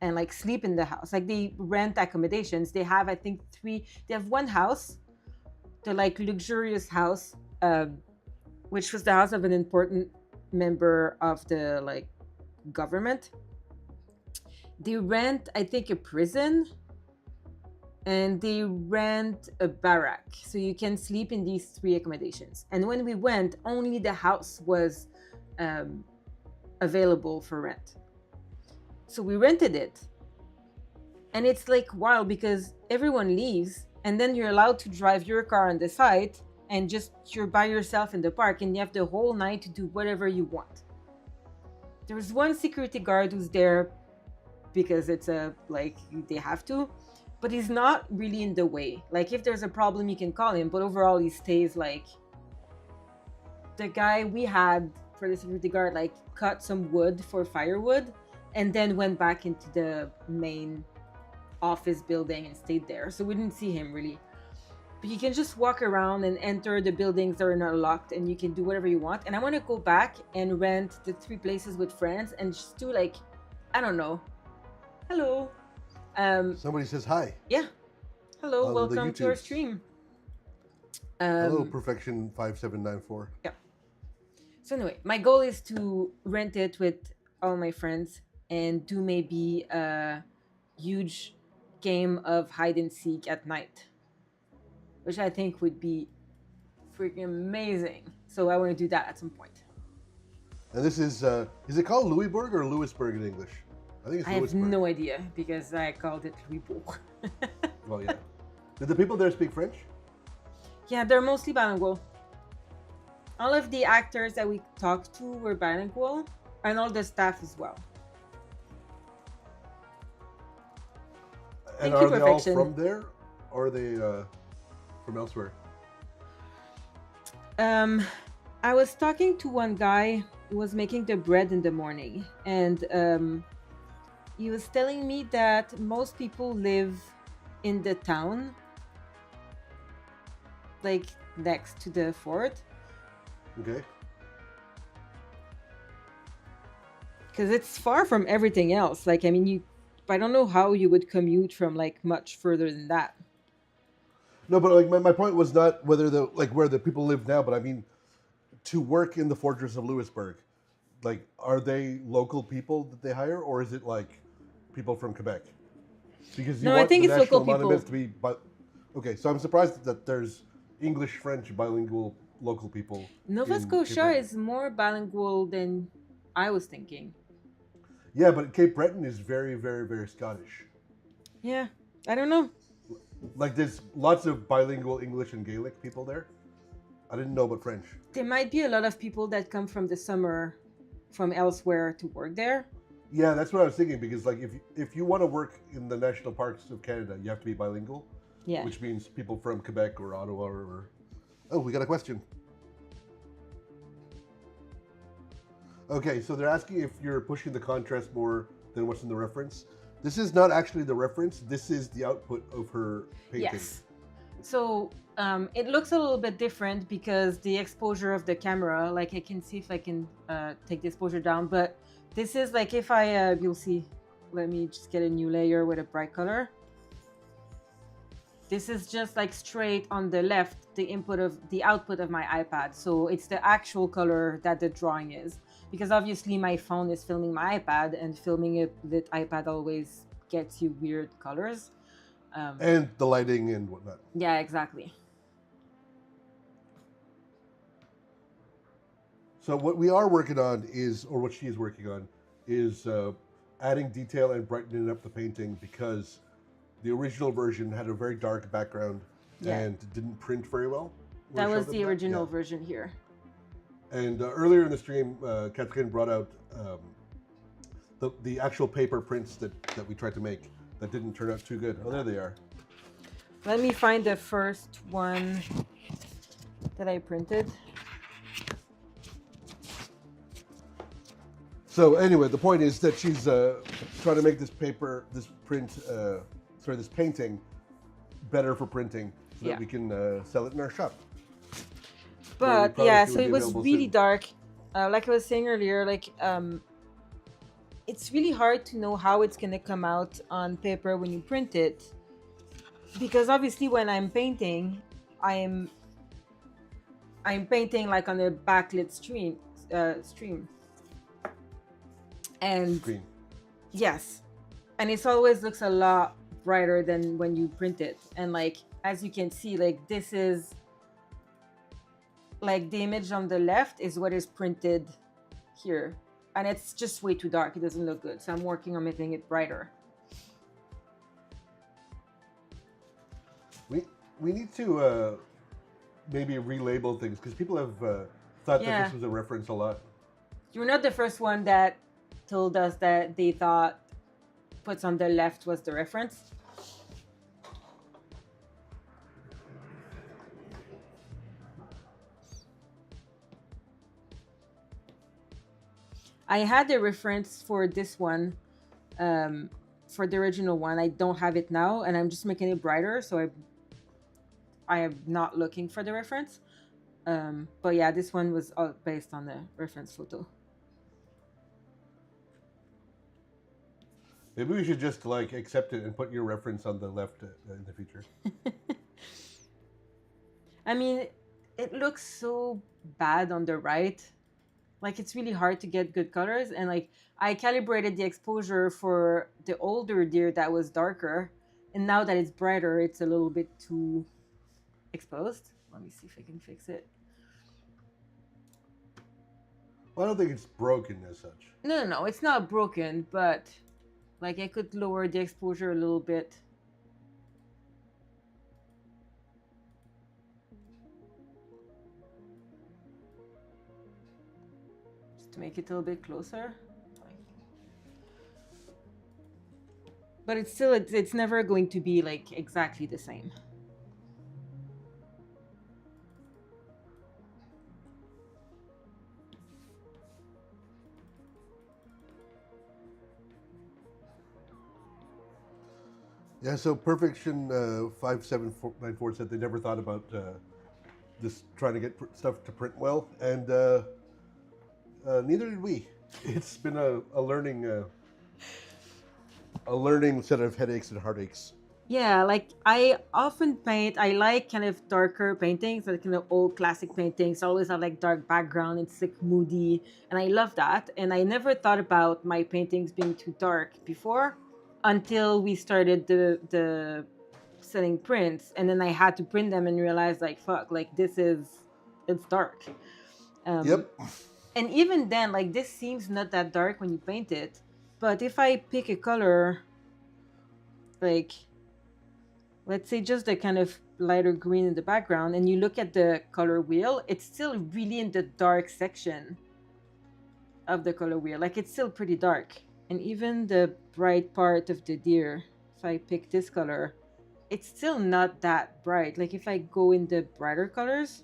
and like sleep in the house. Like they rent accommodations. They have, I think, they have one house, the like luxurious house, which was the house of an important member of the like government. They rent, I think, a prison, and they rent a barrack, so you can sleep in these three accommodations. And when we went, only the house was available for rent, so we rented it. And it's like wild because everyone leaves, and then you're allowed to drive your car on the site, and just you're by yourself in the park, and you have the whole night to do whatever you want. There's one security guard who's there because it's like they have to, but he's not really in the way. Like if there's a problem, you can call him, but overall he stays. Like the guy we had for the security guard like cut some wood for firewood and then went back into the main office building and stayed there, so we didn't see him really. But you can just walk around and enter the buildings that are not locked, and you can do whatever you want. And I want to go back and rent the three places with friends and just do like, I don't know, hello. Somebody says hi. Yeah. Hello, On the welcome to our YouTubes. stream. Hello, Perfection 5794. Yeah. So anyway, my goal is to rent it with all my friends and do maybe a huge game of hide and seek at night, which I think would be freaking amazing. So I want to do that at some point. And this is it called Louisburg or Lewisburg in English? I think it's I have Lewisburg. no idea because I called it Louisbourg. Well, yeah. Did the people there speak French? Yeah, they're mostly bilingual. All of the actors that we talked to were bilingual, and all the staff as well. And Thank you, are they all Perfection. from there, or are they from elsewhere? I was talking to one guy who was making the bread in the morning, and he was telling me that most people live in the town, like next to the fort, Okay. because it's far from everything else. Like, I mean, I don't know how you would commute from like much further than that. No, but like my point was not whether where the people live now, but I mean to work in the fortress of Louisburg. Like, are they local people that they hire, or is it like people from Quebec? Because you No, I want think the it's national local monuments people. to be. But okay, so I'm surprised that there's English, French, bilingual local people. Nova in Scotia Cape Breton. is more bilingual than I was thinking. Yeah, but Cape Breton is very, very, very Scottish. Yeah, I don't know. Like, there's lots of bilingual English and Gaelic people there. I didn't know about French. There might be a lot of people that come from the summer from elsewhere to work there. Yeah, that's what I was thinking, because like if you want to work in the national parks of Canada, you have to be bilingual, Yeah. which means people from Quebec or Ottawa or oh, we got a question. Okay, so they're asking if you're pushing the contrast more than what's in the reference. This is not actually the reference. This is the output of her painting. Yes. So it looks a little bit different because the exposure of the camera, like I can see if I can take the exposure down, but this is like if I, you'll see, let me just get a new layer with a bright color. This is just like straight on the left, the output of my iPad. So it's the actual color that the drawing is. Because obviously my phone is filming my iPad, and filming it with iPad always gets you weird colors. And the lighting and whatnot. Yeah, exactly. So what we are working on is, or what she is working on, is adding detail and brightening up the painting, because the original version had a very dark background and didn't print very well. That Wanna show was them the original Yeah. version here. And earlier in the stream, Catherine brought out the actual paper prints that we tried to make that didn't turn out too good. Oh, there they are. Let me find the first one that I printed. So anyway, the point is that she's trying to make this painting better for printing, so that we can sell it in our shop. But Very yeah, proud so it it would be was available really soon. dark. Like I was saying earlier, like it's really hard to know how it's gonna come out on paper when you print it, because obviously when I'm painting, I'm painting like on a backlit stream. And Screen. yes, and it always looks a lot brighter than when you print it. And like as you can see, like this is like the image on the left is what is printed here, and it's just way too dark. It doesn't look good, so I'm working on making it brighter. We need to maybe relabel things because people have thought that Yeah. this was a reference a lot. You're not the first one that told us that they thought what's on the left was the reference. I had a reference for this one, for the original one. I don't have it now, and I'm just making it brighter, so I am not looking for the reference. But yeah, this one was all based on the reference photo. Maybe we should just like accept it and put your reference on the left in the future. I mean, it looks so bad on the right. Like it's really hard to get good colors, and like I calibrated the exposure for the older deer that was darker, and now that it's brighter, it's a little bit too exposed. Let me see if I can fix it. Well, I don't think it's broken as such. No, it's not broken, but like I could lower the exposure a little bit. Just to make it a little bit closer. But it's still, it's never going to be like exactly the same. Yeah, so Perfection 5794 said they never thought about this trying to get stuff to print well, and neither did we. It's been a learning set of headaches and heartaches. Yeah, like I often paint, I like kind of darker paintings, like kind of old classic paintings. I always have like dark background, it's like moody, and I love that. And I never thought about my paintings being too dark before until we started the selling prints, and then I had to print them and realize like fuck, like it's dark. Yep. And even then, like this seems not that dark when you paint it, but if I pick a color, like let's say just the kind of lighter green in the background, and you look at the color wheel, it's still really in the dark section of the color wheel. Like it's still pretty dark. And even the bright part of the deer, if I pick this color, it's still not that bright. Like if I go in the brighter colors,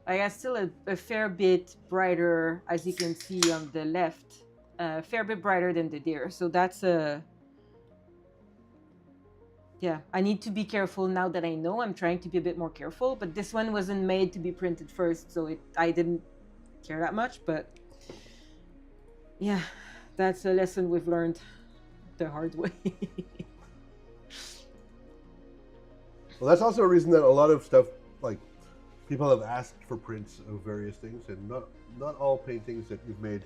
I got still a fair bit brighter, as you can see on the left, a fair bit brighter than the deer. So that's a, yeah, I need to be careful now that I know. I'm trying to be a bit more careful, but this one wasn't made to be printed first, so I didn't care that much. But yeah, that's a lesson we've learned the hard way. Well, that's also a reason that a lot of stuff, like people have asked for prints of various things, and not all paintings that you've made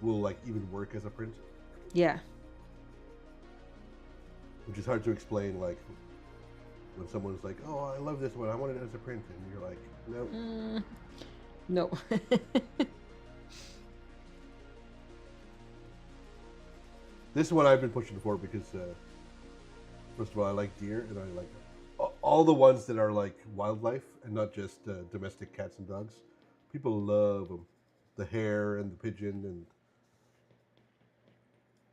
will like even work as a print. Yeah. Which is hard to explain, like when someone's like, "Oh, I love this one. I want it as a print," and you're like, "No." No. This one I've been pushing for because, first of all, I like deer, and I like all the ones that are like wildlife and not just domestic cats and dogs. People love them. The hare and the pigeon and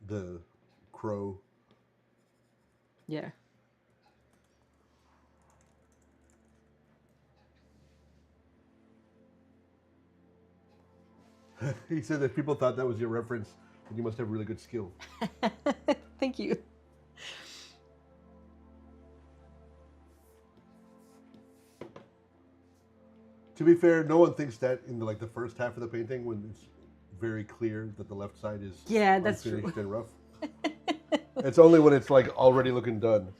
the crow. Yeah. He said that people thought that was your reference, and you must have really good skill. Thank you. To be fair, no one thinks that in the first half of the painting when it's very clear that the left side is that's unfinished true. and rough. It's only when it's like already looking done.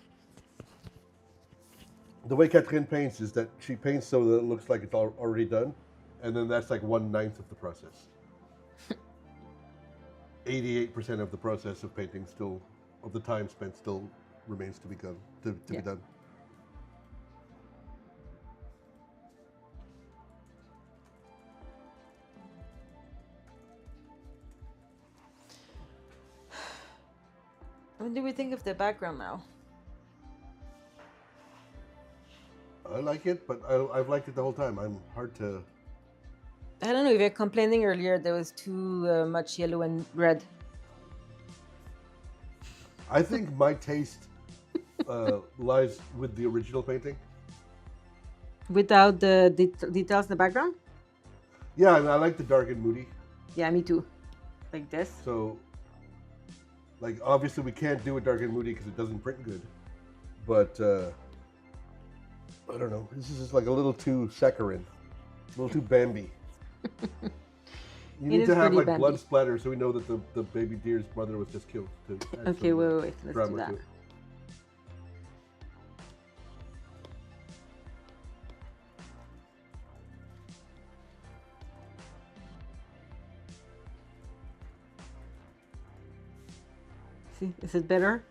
The way Catherine paints is that she paints so that it looks like it's already done, and then that's like 1/9 of the process. 88% of the process of painting still, of the time spent still remains to be done. To Yeah. be done. What do we think of the background now? I like it, but I've liked it the whole time. I'm hard to. I don't know if you're complaining earlier there was too much yellow and red. I think my taste lies with the original painting. Without the details in the background? Yeah, and I like the dark and moody. Yeah, me too. Like this. So, like, obviously we can't do it dark and moody because it doesn't print good. But I don't know. This is just like a little too saccharine, a little too Bambi. You need to have like Bambi. blood splatter so we know that the baby deer's mother was just killed. Okay, wait. Let's do that. See, is it better?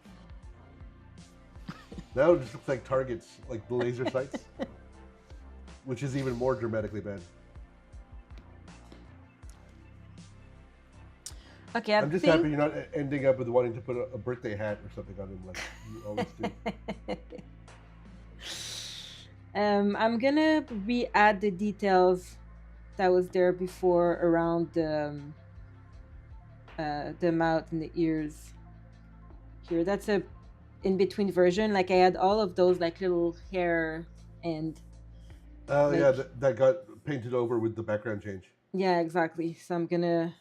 Now it just looks like targets, like the laser sights, which is even more dramatically bad. Okay, I'm just happy you're not ending up with wanting to put a birthday hat or something on him like you always do. I'm gonna re-add the details that was there before around the mouth and the ears. Here, that's a in-between version. Like I had all of those like little hair and. Oh yeah, that got painted over with the background change. Yeah, exactly. So I'm gonna.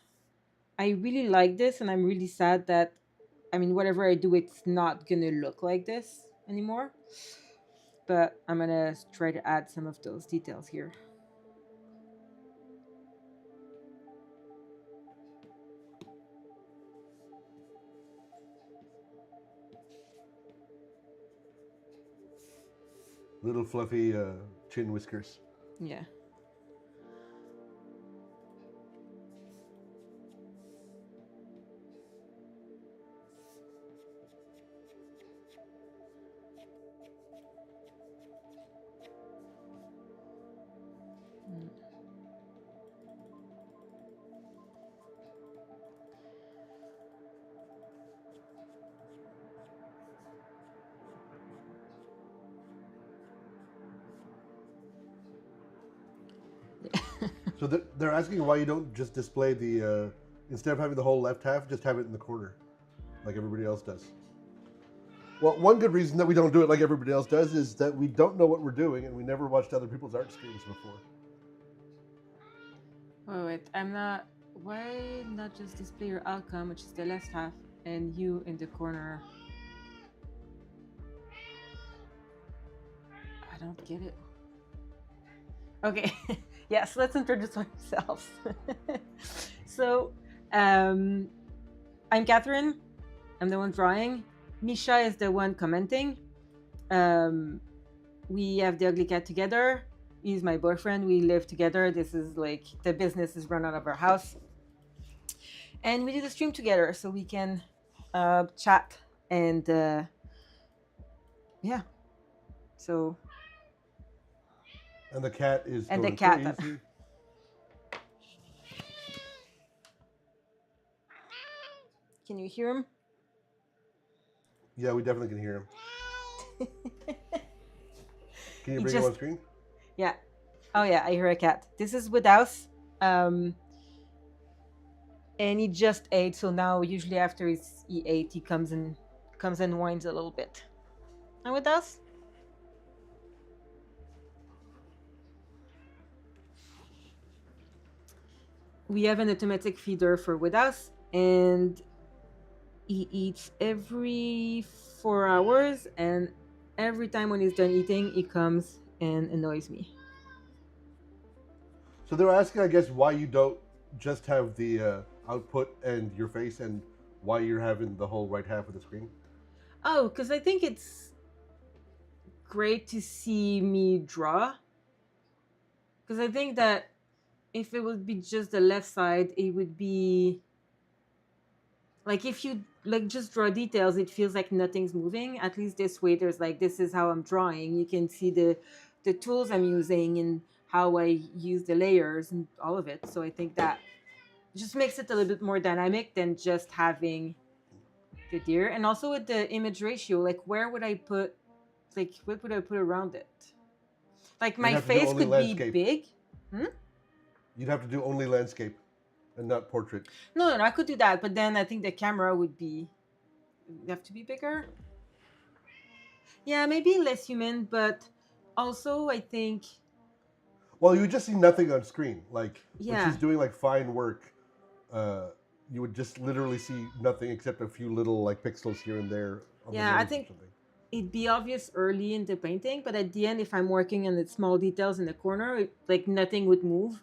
I really like this, and I'm really sad that, I mean, whatever I do, it's not gonna look like this anymore. But I'm gonna try to add some of those details here. Little fluffy chin whiskers. Yeah. So they're asking why you don't just display the, instead of having the whole left half, just have it in the corner, like everybody else does. Well, one good reason that we don't do it like everybody else does is that we don't know what we're doing and we never watched other people's art streams before. Oh, wait, I'm not. Why not just display your outcome, which is the left half, and you in the corner? I don't get it. Okay, yes, let's introduce ourselves. So, I'm Catherine. I'm the one drawing. Misha is the one commenting. We have the ugly cat together. He's my boyfriend. We live together. This is like the business is run out of our house, and we did a stream together so we can chat and yeah. So. And the cat is And going the cat. crazy. Can you hear him? Yeah, we definitely can hear him. Can you bring him on screen? Yeah. Oh yeah, I hear a cat. This is Woodhouse. And he just ate, so now usually after he ate, he comes and whines a little bit. And Woodhouse? We have an automatic feeder for Woodhouse, and he eats every 4 hours, and every time when he's done eating, he comes and annoys me. So they're asking, I guess, why you don't just have the output and your face, and why you're having the whole right half of the screen. Oh, because I think it's great to see me draw. Because I think that if it would be just the left side, it would be like if you like just draw details, it feels like nothing's moving. At least this way, there's like this is how I'm drawing. You can see the tools I'm using and how I use the layers and all of it. So I think that just makes it a little bit more dynamic than just having the deer. And also with the image ratio, like where would I put, like what would I put around it? Like You'd my have to do face only could be landscape. big. You'd have to do only landscape and not portrait. No, I could do that, but then I think the camera would be have to be bigger. Yeah, maybe less human, but also I think Well, you would just see nothing on screen. Like when yeah, she's doing like fine work, you would just literally see nothing except a few little like pixels here and there on the yeah, I nose or think something. it'd be obvious early in the painting, but at the end, if I'm working on the small details in the corner, like nothing would move.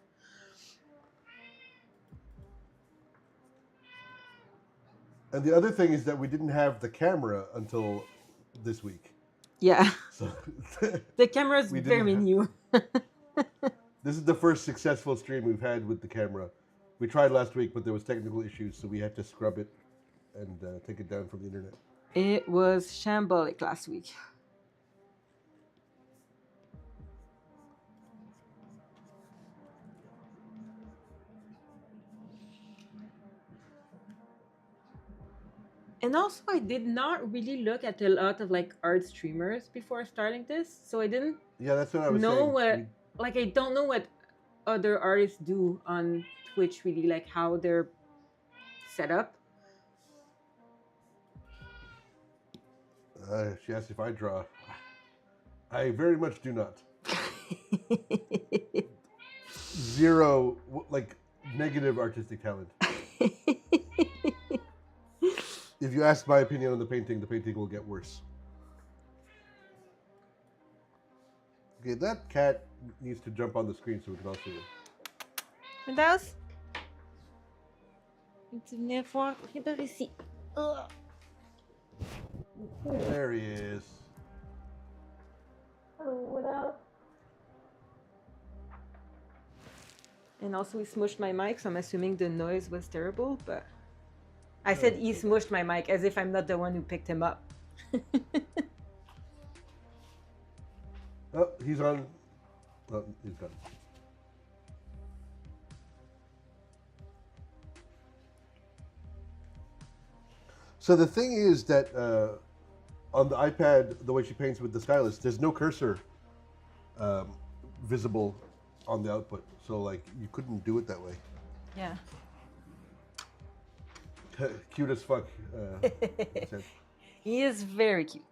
And the other thing is that we didn't have the camera until this week. Yeah, So the camera's we didn't very have, new. this is the first successful stream we've had with the camera. We tried last week, but there was technical issues, so we had to scrub it and take it down from the internet. It was shambolic last week. And also, I did not really look at a lot of like art streamers before starting this, so I didn't Yeah, that's what I was know saying. what, like, I don't know what other artists do on Twitch, really, like how they're set up. She asked if I draw. I very much do not. Zero, like, negative artistic talent. If you ask my opinion on the painting will get worse. Okay, that cat needs to jump on the screen so we can all see it. Woodhouse, tu venir voir, viens par ici. Ugh. There he is. Hello, Woodhouse. And also, he smushed my mic, so I'm assuming the noise was terrible, but I said he smushed my mic as if I'm not the one who picked him up. Oh, he's on. Oh, he's gone. So the thing is that on the iPad, the way she paints with the stylus, there's no cursor visible on the output. So like you couldn't do it that way. Yeah. Cute as fuck. He is very cute.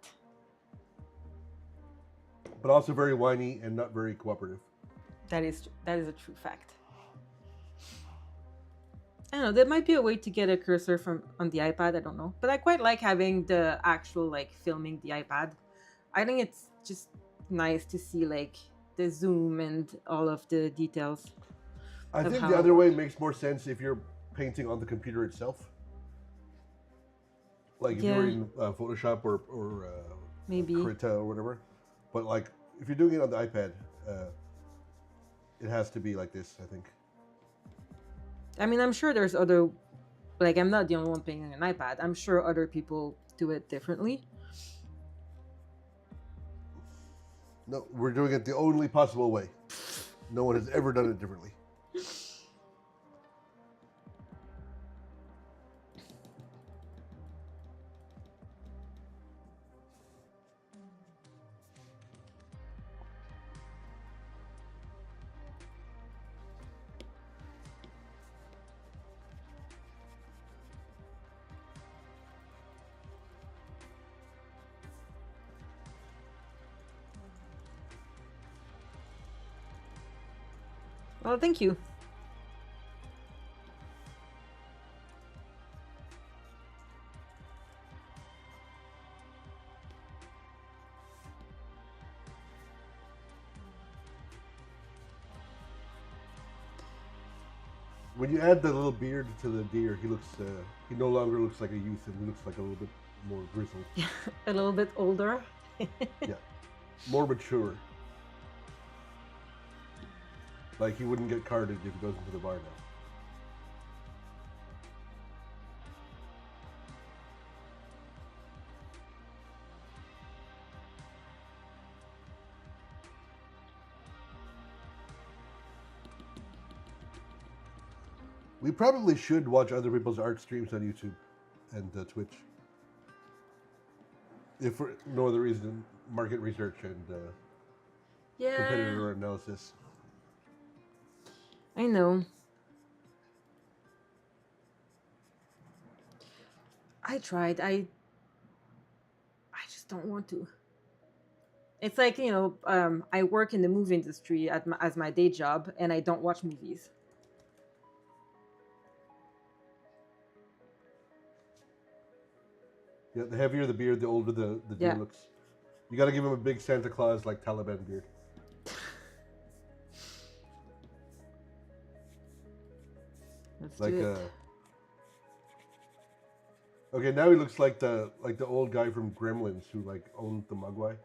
But also very whiny and not very cooperative. That is a true fact. I don't know, there might be a way to get a cursor from on the iPad, I don't know. But I quite like having the actual like filming the iPad. I think it's just nice to see like the zoom and all of the details. I think the other way makes more sense if you're painting on the computer itself. Like if you're in Photoshop or maybe Krita or whatever. But like if you're doing it on the iPad, it has to be like this, I think. I mean, I'm sure there's other, like I'm not the only one painting an iPad. I'm sure other people do it differently. No, we're doing it the only possible way. No one has ever done it differently. Well, thank you. When you add the little beard to the deer, he no longer looks like a youth, and he looks like a little bit more grizzled. A little bit older. Yeah, more mature. Like he wouldn't get carded if he goes into the bar now. We probably should watch other people's art streams on YouTube and Twitch, if for no other reason, market research and Yeah, competitor analysis. I know. I tried. I just don't want to. It's like, I work in the movie industry as my day job, and I don't watch movies. Yeah, the heavier the beard, the older the dude Yeah, looks. You got to give him a big Santa Claus like Taliban beard. let's do Like it. okay, now he looks like the old guy from Gremlins who like owned the Mogwai.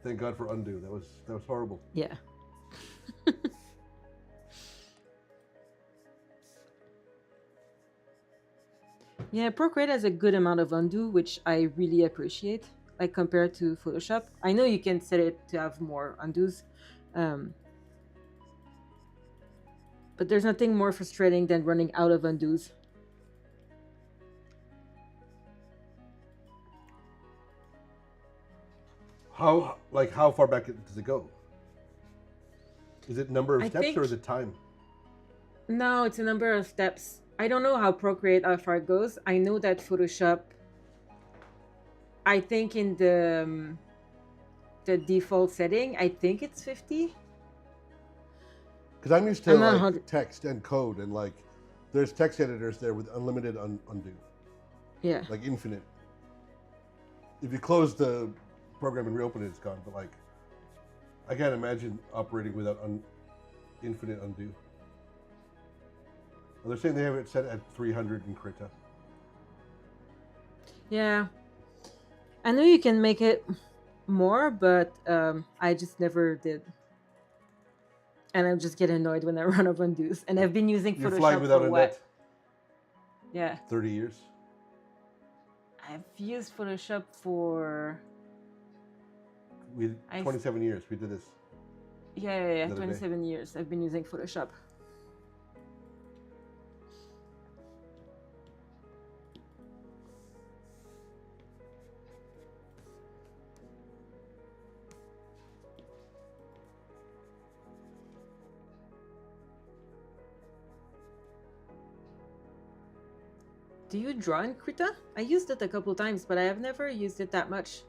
Thank God for undo. That was horrible. Yeah. Yeah, Procreate has a good amount of undo, which I really appreciate. Like compared to Photoshop, I know you can set it to have more undos, um, but there's nothing more frustrating than running out of undos. How far back does it go? Is it number of I steps or think is it time? no, it's a number of steps. I don't know how Procreate how far it goes. I know that Photoshop. I think in the default setting, I think it's 50. Because I'm used to I'm not like 100. text and code and like there's text editors there with unlimited undo, Yeah. like infinite. If you close the program and reopen it, it's gone. But like, I can't imagine operating without infinite undo. Well, they're saying they have it set at 300 in Krita. Yeah. I know you can make it more, but I just never did. And I just get annoyed when I run out of undos. And I've been using You're flying Photoshop without for a what? net. Yeah. 30 years. I've used Photoshop for 27 years. We did this. yeah, The other day. 27 years I've been using Photoshop. Do you draw in Krita? I used it a couple times, but I have never used it that much.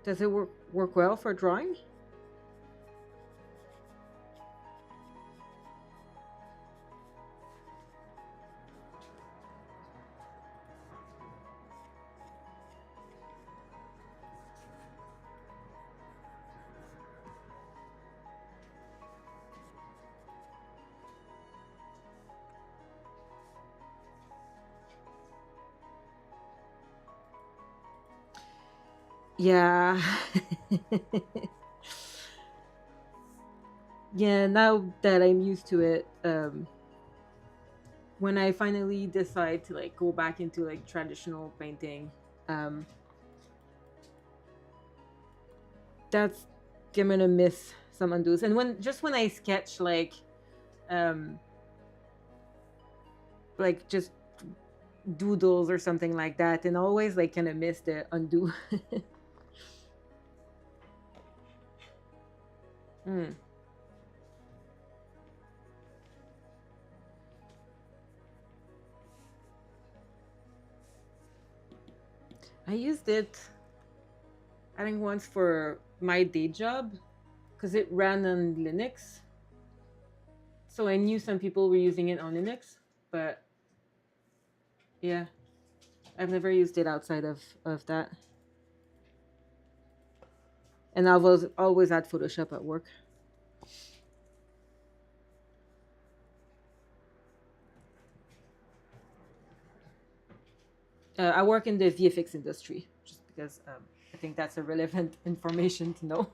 Does it work well for drawing? Yeah. Yeah, now that I'm used to it, when I finally decide to like go back into like traditional painting, um, that's I'm gonna miss some undos. And when I sketch um, like just doodles or something like that, and always like kind of miss the undo. Mm. I used it, I think, once for my day job because it ran on Linux. So I knew some people were using it on Linux, but yeah, I've never used it outside of that. And I've always had Photoshop at work. I work in the VFX industry, just because I think that's a relevant information to know.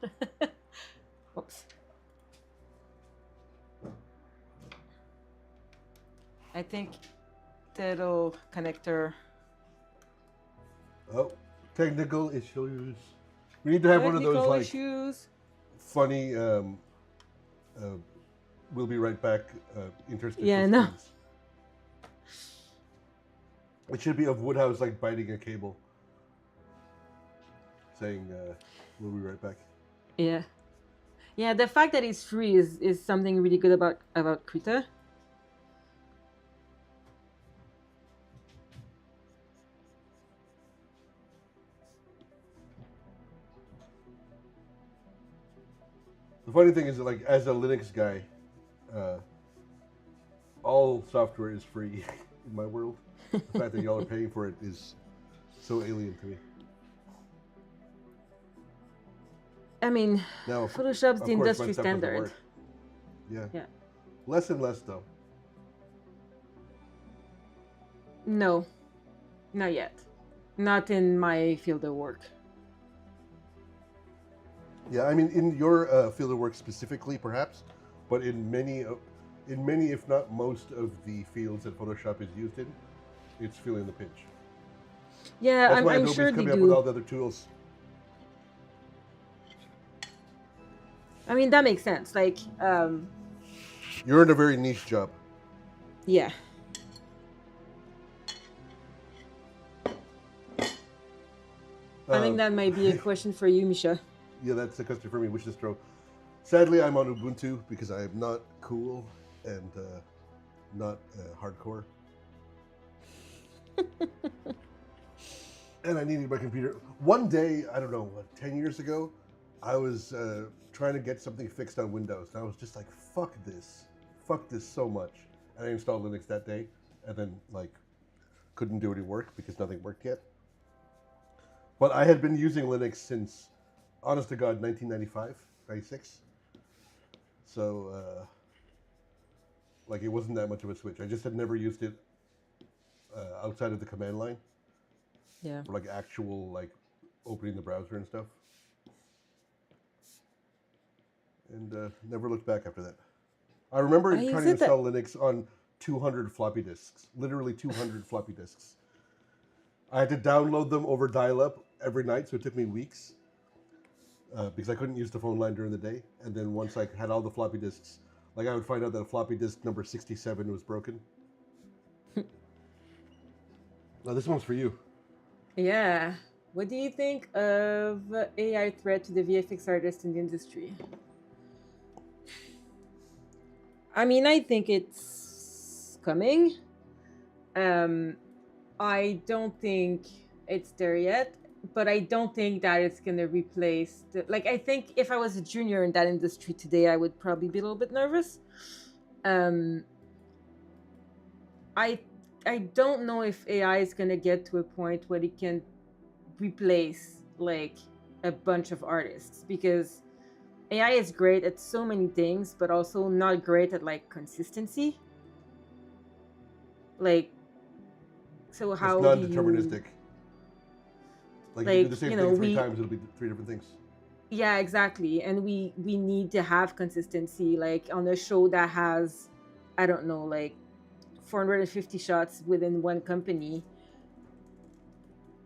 Oops. I think the little connector. Oh, technical issues. We need to have one of those Technical like issues. funny. Uh, we'll be right back. Interstitial Yeah, no. screens. It should be of Woodhouse like biting a cable, saying, "We'll be right back." Yeah. Yeah, the fact that it's free is something really good about Krita. The funny thing is that, like, as a Linux guy, uh, all software is free in my world. The fact that y'all are paying for it is so alien to me. I mean, Now, Photoshop's the of course, my industry stuff doesn't standard. work. Yeah. Yeah. Less and less, though. No, not yet. Not in my field of work. Yeah, I mean, in your field of work specifically, perhaps, but in many, if not most, of the fields that Photoshop is used in, it's feeling the pinch. Yeah, That's why I'm Adobe's sure they coming up with do. all the other tools. I mean, that makes sense. Like, You're in a very niche job. yeah. I think that might be a question for you, Misha. Yeah, that's a question for me. Which distro? Sadly, I'm on Ubuntu because I am not cool and not hardcore. And I needed my computer. One day, I don't know, 10 years ago, I was trying to get something fixed on Windows. And I was just like, fuck this. Fuck this so much. And I installed Linux that day and then, like, couldn't do any work because nothing worked yet. But I had been using Linux since, honest to God, 1995, 96. So, like, it wasn't that much of a switch. I just had never used it outside of the command line. Yeah. For, like, actual, like, opening the browser and stuff. And never looked back after that. I remember I trying use to it that. install Linux on 200 floppy disks. Literally 200 floppy disks. I had to download them over dial-up every night, so it took me weeks. Because I couldn't use the phone line during the day. And then once I had all the floppy disks, like I would find out that floppy disk number 67 was broken. Now this one's for you. Yeah. What do you think of AI threat to the VFX artists in the industry? I mean, I think it's coming. I don't think it's there yet, but I don't think that it's going to replace like, I think if I was a junior in that industry today, I would probably be a little bit nervous. I don't know if AI is going to get to a point where it can replace like a bunch of artists, because AI is great at so many things, but also not great at like consistency. Like, so It's how do you, non-deterministic. Like if you do like, the same thing three times, it'll be three different things. yeah, exactly. And we need to have consistency, like on a show that has, I don't know, like 450 shots within one company.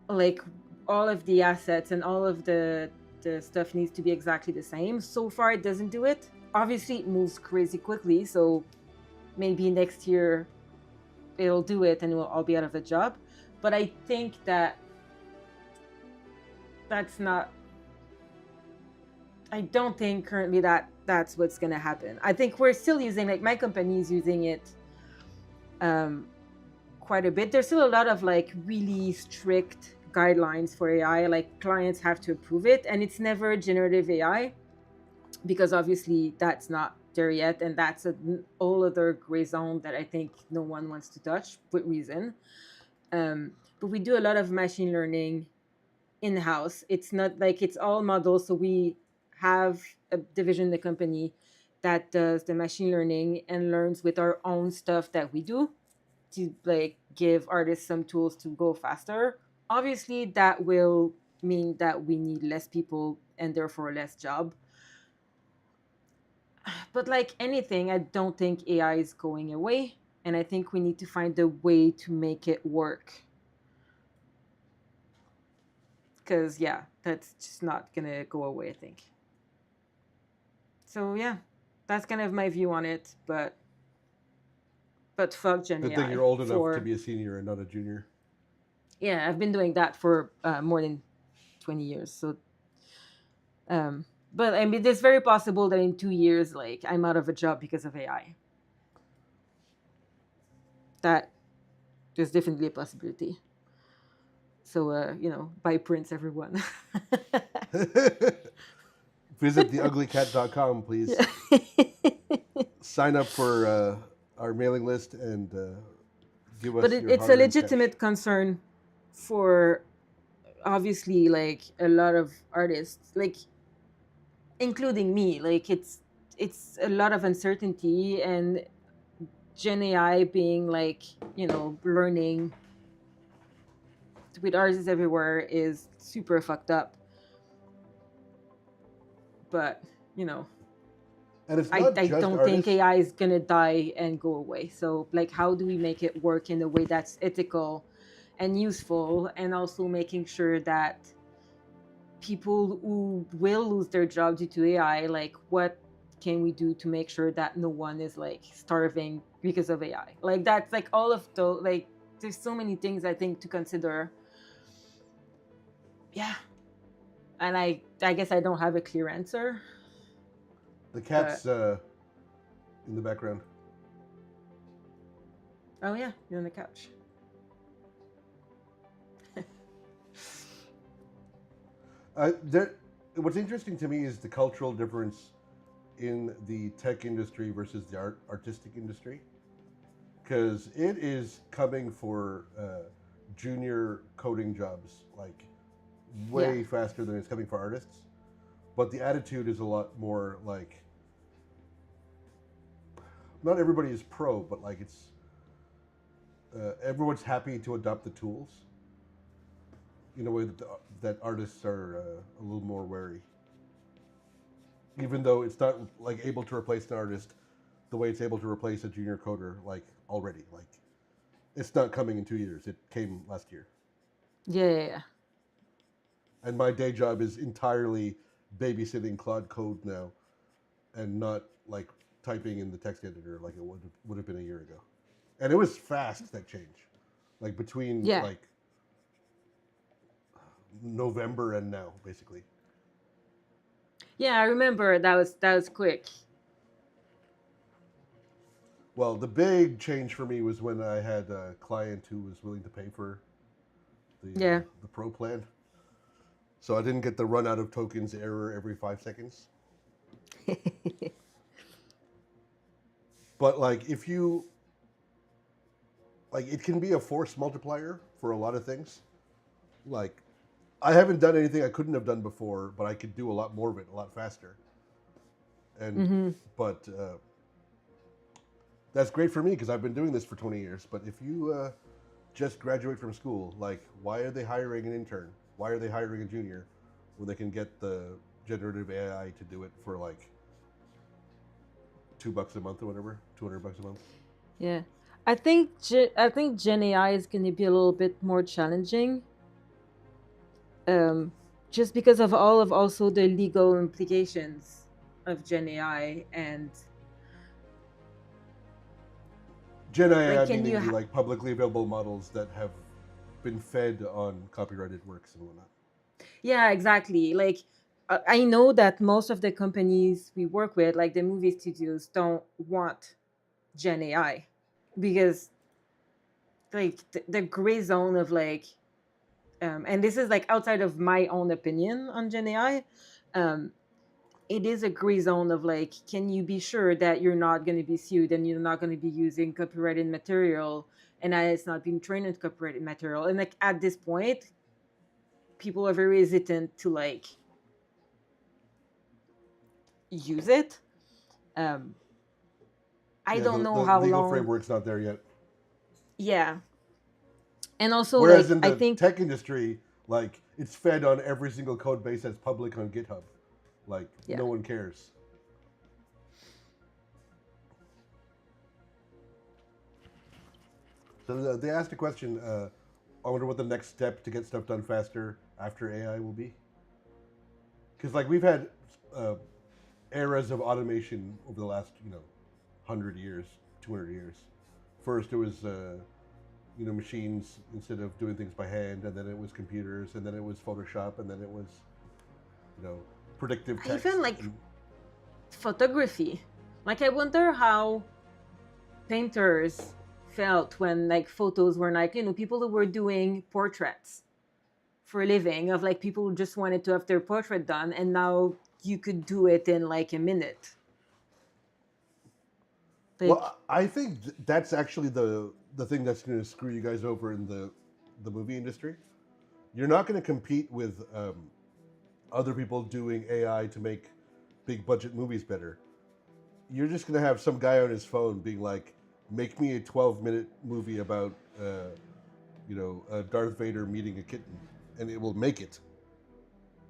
Like all of the assets and all of the stuff needs to be exactly the same. So far it doesn't do it. Obviously it moves crazy quickly, so maybe next year it'll do it and we'll all be out of a job. But I think that that's not, I don't think currently that that's what's going to happen. I think we're still using, like my company is using it quite a bit. There's still a lot of like really strict guidelines for AI, like clients have to approve it, and it's never generative AI, because obviously that's not there yet, and that's a whole other gray zone that I think no one wants to touch with reason. But we do a lot of machine learning in-house. It's not like it's all models, so we have a division in the company that does the machine learning and learns with our own stuff that we do to like give artists some tools to go faster. Obviously that will mean that we need less people and therefore less job. But like anything, I don't think AI is going away, and I think we need to find a way to make it work. Because yeah, that's just not gonna go away, I think. So yeah, that's kind of my view on it. But fuck Gen Good thing you're AI old enough to for be a senior and not a junior. yeah, I've been doing that for more than 20 years. So but I mean, it's very possible that in 2 years, like I'm out of a job because of AI. That there's definitely a possibility. So buy prints, everyone. Visit theuglycat.com, please. Yeah. Sign up for our mailing list and give But us your it's a hard-earned cash. legitimate concern for obviously like a lot of artists, like including me. Like it's a lot of uncertainty, and Gen AI being like learning with artists everywhere is super fucked up. But you know, And it's I, not I just don't think artists. AI is gonna die and go away. So like, how do we make it work in a way that's ethical and useful, and also making sure that people who will lose their job due to AI, like what can we do to make sure that no one is like starving because of AI? Like that's like all of the like there's so many things I think to consider. Yeah. And I guess I don't have a clear answer, The but cat's in the background. oh yeah, you're on the couch. There, what's interesting to me is the cultural difference in the tech industry versus the artistic industry, because it is coming for junior coding jobs like Yeah. way faster than it's coming for artists. But the attitude is a lot more like not everybody is pro, but like it's everyone's happy to adopt the tools in a way that artists are a little more wary. Even though it's not like able to replace an artist the way it's able to replace a junior coder like already. Like it's not coming in 2 years. It came last year. Yeah, yeah, yeah. And my day job is entirely babysitting Claude Code now, and not like typing in the text editor like it would have been a year ago. And it was fast that change, like between Yeah. like November and now, basically. Yeah, I remember that was quick. Well, the big change for me was when I had a client who was willing to pay for Yeah. the pro plan, so I didn't get the run out of tokens error every 5 seconds. But like if you like, it can be a force multiplier for a lot of things. Like I haven't done anything I couldn't have done before, but I could do a lot more of it a lot faster. And Hmm. but that's great for me because I've been doing this for 20 years. But if you just graduate from school, like why are they hiring an intern? Why are they hiring a junior when they can get the generative AI to do it for like $2 a month or whatever, $200 a month? Yeah. I think Gen AI is going to be a little bit more challenging, um, just because of all of also the legal implications of Gen AI, and Gen like AI can you meaning the like publicly available models that have been fed on copyrighted works and whatnot. yeah, exactly. Like I know that most of the companies we work with, like the movie studios, don't want Gen AI because like the gray zone of like and this is like outside of my own opinion on Gen AI. Um, it is a gray zone of like, can you be sure that you're not going to be sued and you're not going to be using copyrighted material and that it's not being trained on copyrighted material? And like at this point, people are very hesitant to like use it. Um, I Yeah, don't know the how legal long. framework's not there yet. Yeah, and also Whereas like in I the think tech industry, Like it's fed on every single code base that's public on GitHub. Like Yeah. no one cares. So they asked a question. I wonder what the next step to get stuff done faster after AI will be. Because like we've had uh, eras of automation over the last 100 years, 200 years. First it was machines instead of doing things by hand, and then it was computers, and then it was Photoshop, and then it was you know predictive text. Even like photography. Like I wonder how painters felt when like photos were like, people who were doing portraits for a living of like people who just wanted to have their portrait done, and now you could do it in like a minute. Like, Well, I think that's actually the thing that's going to screw you guys over in the movie industry. You're not going to compete with other people doing AI to make big budget movies better. You're just going to have some guy on his phone being like, "Make me a 12-minute movie about Darth Vader meeting a kitten," and it will make it.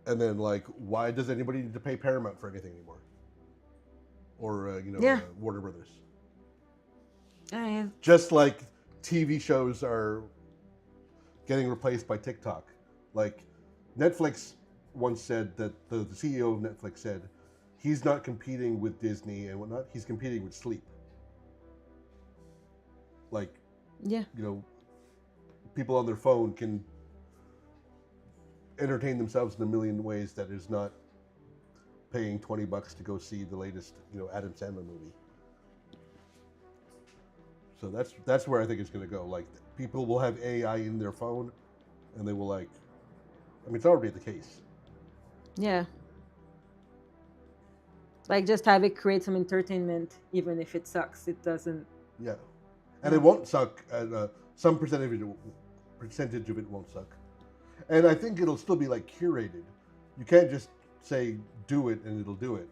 And then like, why does anybody need to pay Paramount for anything anymore? Or yeah. Warner Brothers? Uh, Just like TV shows are getting replaced by TikTok. Like Netflix once said that the CEO of Netflix said he's not competing with Disney and whatnot. He's competing with sleep. Like, yeah. People on their phone can entertain themselves in a million ways that is not paying $20 to go see the latest, Adam Sandler movie. So that's where I think it's going to go. Like people will have AI in their phone, and they will like. I mean, it's already the case. Yeah. Like just have it create some entertainment, even if it sucks. It doesn't. Yeah, and it won't suck. And some percentage of it won't suck. And I think it'll still be like curated. You can't just say do it and it'll do it,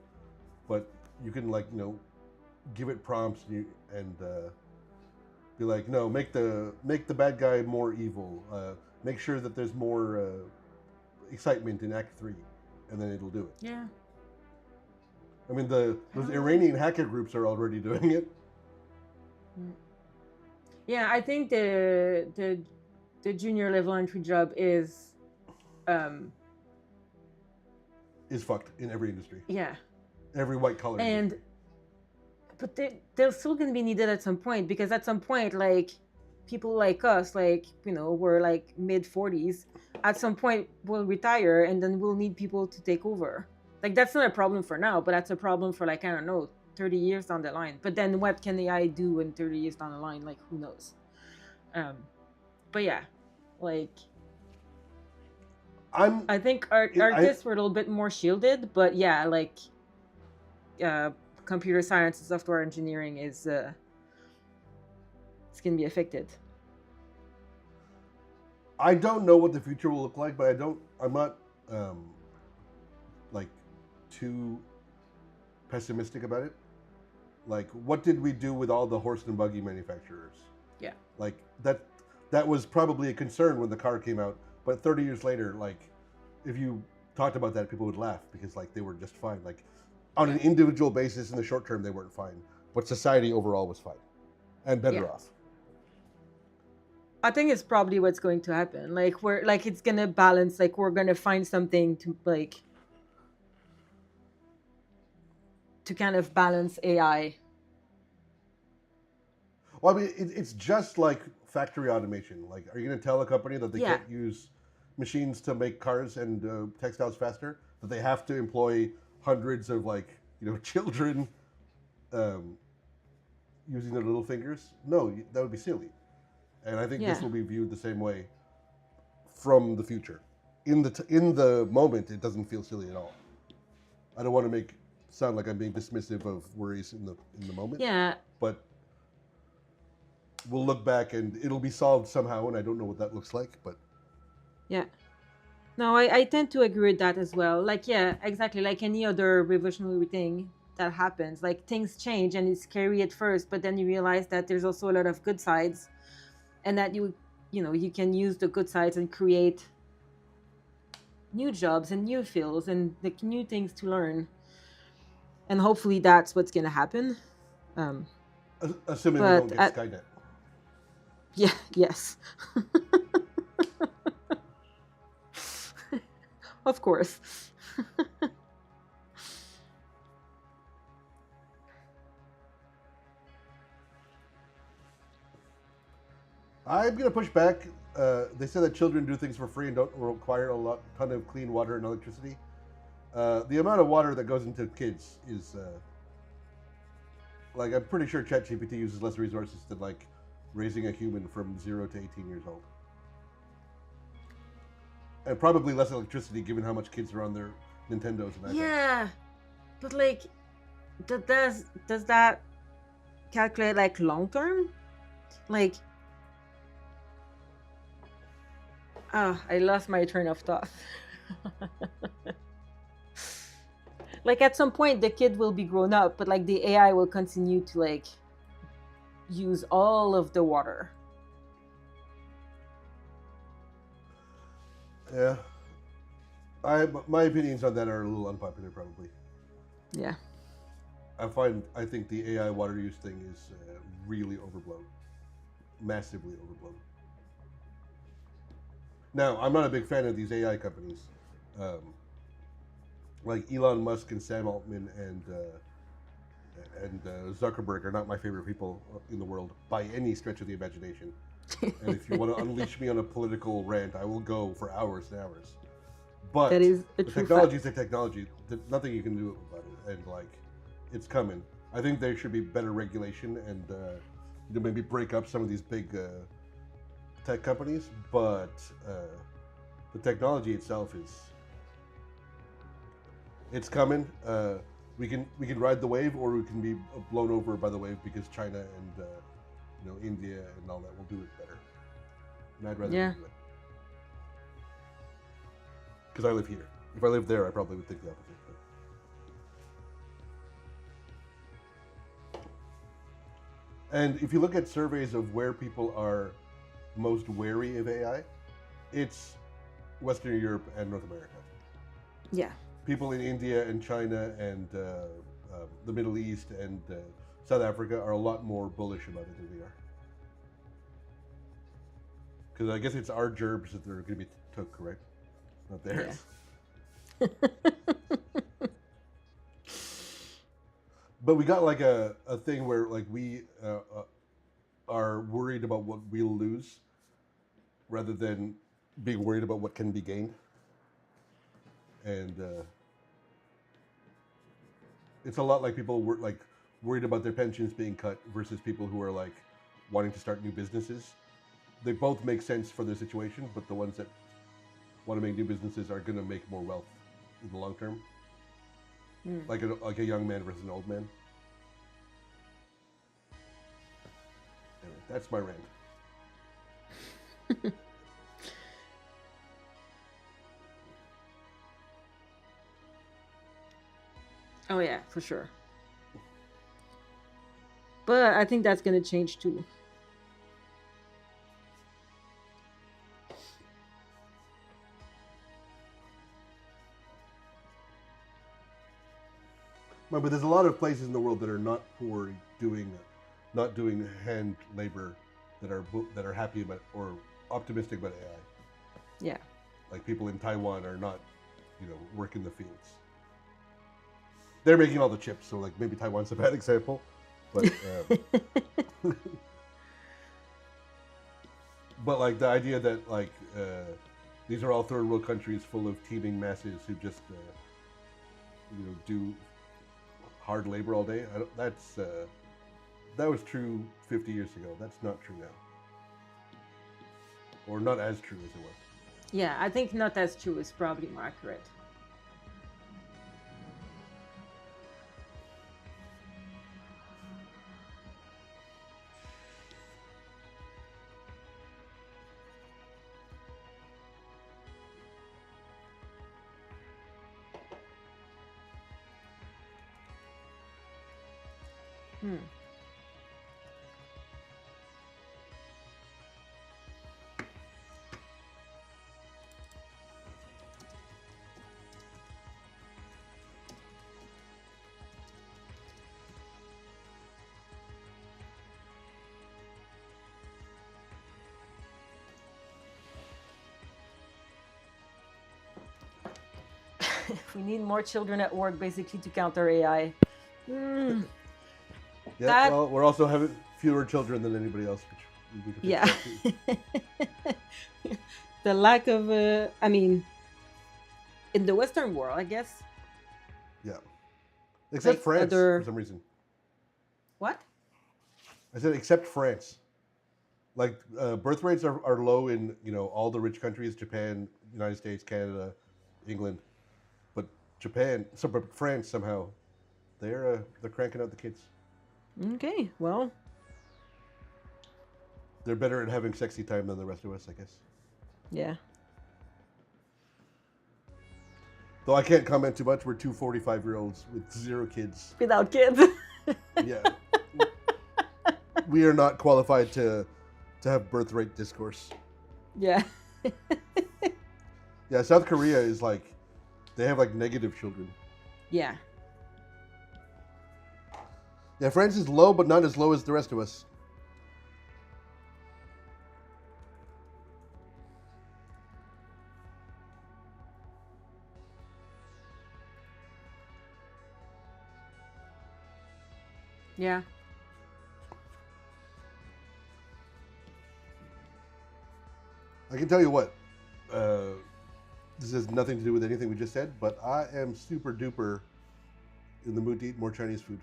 but you can like give it prompts and be like, no, make the bad guy more evil. Make sure that there's more excitement in Act 3, and then it'll do it. Yeah. I mean, those Iranian hacker groups are already doing it. Yeah, I think the junior level entry job is fucked in every industry. Yeah. Every white collar industry. But they're still going to be needed at some point, because at some point, like people like us, like we're like mid 40s. At some point, we'll retire, and then we'll need people to take over. Like that's not a problem for now, but that's a problem for like I don't know, 30 years down the line. But then what can AI do in 30 years down the line? Like who knows? But yeah, like I think artists were a little bit more shielded, but yeah, like computer science and software engineering is it's gonna be affected. I don't know what the future will look like, but I'm not like too pessimistic about it. Like, what did we do with all the horse and buggy manufacturers? Yeah. Like that was probably a concern when the car came out, but 30 years later, like if you talked about that, people would laugh because like they were just fine. Like on an individual basis in the short term, they weren't fine, but society overall was fine and better off. I think it's probably what's going to happen. Like it's gonna balance. Like we're gonna find something to like to kind of balance AI. Well, I mean, it's just like factory automation. Like, are you going to tell a company that they can't use machines to make cars and textiles faster? That they have to employ hundreds of children using their little fingers? No, that would be silly. And I think this will be viewed the same way from the future. In the moment, it doesn't feel silly at all. I don't want to sound like I'm being dismissive of worries in the moment. Yeah. But we'll look back and it'll be solved somehow, and I don't know what that looks like, but yeah. No, I tend to agree with that as well. Like, yeah, exactly. Like any other revolutionary thing that happens, like things change and it's scary at first, but then you realize that there's also a lot of good sides, and that you can use the good sides and create new jobs and new fields and like new things to learn. And hopefully that's what's going to happen. Um, Assuming we don't but get Skynet. yeah, yes. Of course. I'm gonna push back. They say that children do things for free and don't require a ton of clean water and electricity. The amount of water that goes into kids is like I'm pretty sure ChatGPT uses less resources than like raising a human from 0 to 18 years old, and probably less electricity given how much kids are on their Nintendos and iPads. Yeah, but like, does that calculate like long term? Like, I lost my train of thought. Like at some point the kid will be grown up, but like the AI will continue to like use all of the water. Yeah, my opinions on that are a little unpopular, probably. Yeah. I think the AI water use thing is really overblown, massively overblown. Now, I'm not a big fan of these AI companies, um, like Elon Musk and Sam Altman and Zuckerberg are not my favorite people in the world by any stretch of the imagination. And if you want to unleash me on a political rant, I will go for hours and hours. But That is a the true technology fact. is the technology. There's nothing you can do about it, and like, it's coming. I think there should be better regulation and maybe break up some of these big tech companies. But the technology itself is it's coming. We can ride the wave, or we can be blown over by the wave because China and India and all that will do it better. And I'd rather Yeah. do it because I live here. If I lived there, I probably would think the opposite. And if you look at surveys of where people are most wary of AI, it's Western Europe and North America. Yeah. People in India and China and the Middle East and South Africa are a lot more bullish about it than we are. Because I guess it's our gerbs that they're going to be took, correct? Not theirs. Yeah. But we got like a thing where like we are worried about what we'll lose rather than being worried about what can be gained. And it's a lot like people were like worried about their pensions being cut versus people who are like wanting to start new businesses. They both make sense for their situation, but the ones that want to make new businesses are going to make more wealth in the long term. Like a young man versus an old man. Anyway, that's my rant. Oh yeah, for sure. But I think that's gonna change too. But there's a lot of places in the world that are not poor not doing hand labor that are happy about or optimistic about AI. Yeah. Like people in Taiwan are not, working the fields. They're making all the chips, so like maybe Taiwan's a bad example, but but like the idea that like these are all third world countries full of teeming masses who just do hard labor all day. That was true 50 years ago. That's not true now, or not as true as it was. Yeah, I think not as true is probably more accurate. Hmm. We need more children at work, basically, to counter AI. Mm, Yeah, that well, we're also having fewer children than anybody else, which we need to fix yeah. that too. The lack of, I mean, in the Western world, I guess, Yeah, except like France for other some reason. what? I said except France. Like birth rates are low in all the rich countries: Japan, United States, Canada, England. But but France somehow they're cranking out the kids. Okay, well, They're better at having sexy time than the rest of us, I guess. yeah, Though I can't comment too much. We're two 45-year-olds with 0 kids. without kids. Yeah, we are not qualified to have birth rate discourse. Yeah. Yeah, South Korea is like they have like negative children. Yeah. Yeah, France is low, but not as low as the rest of us. Yeah. I can tell you what. Uh, this has nothing to do with anything we just said, but I am super duper in the mood to eat more Chinese food.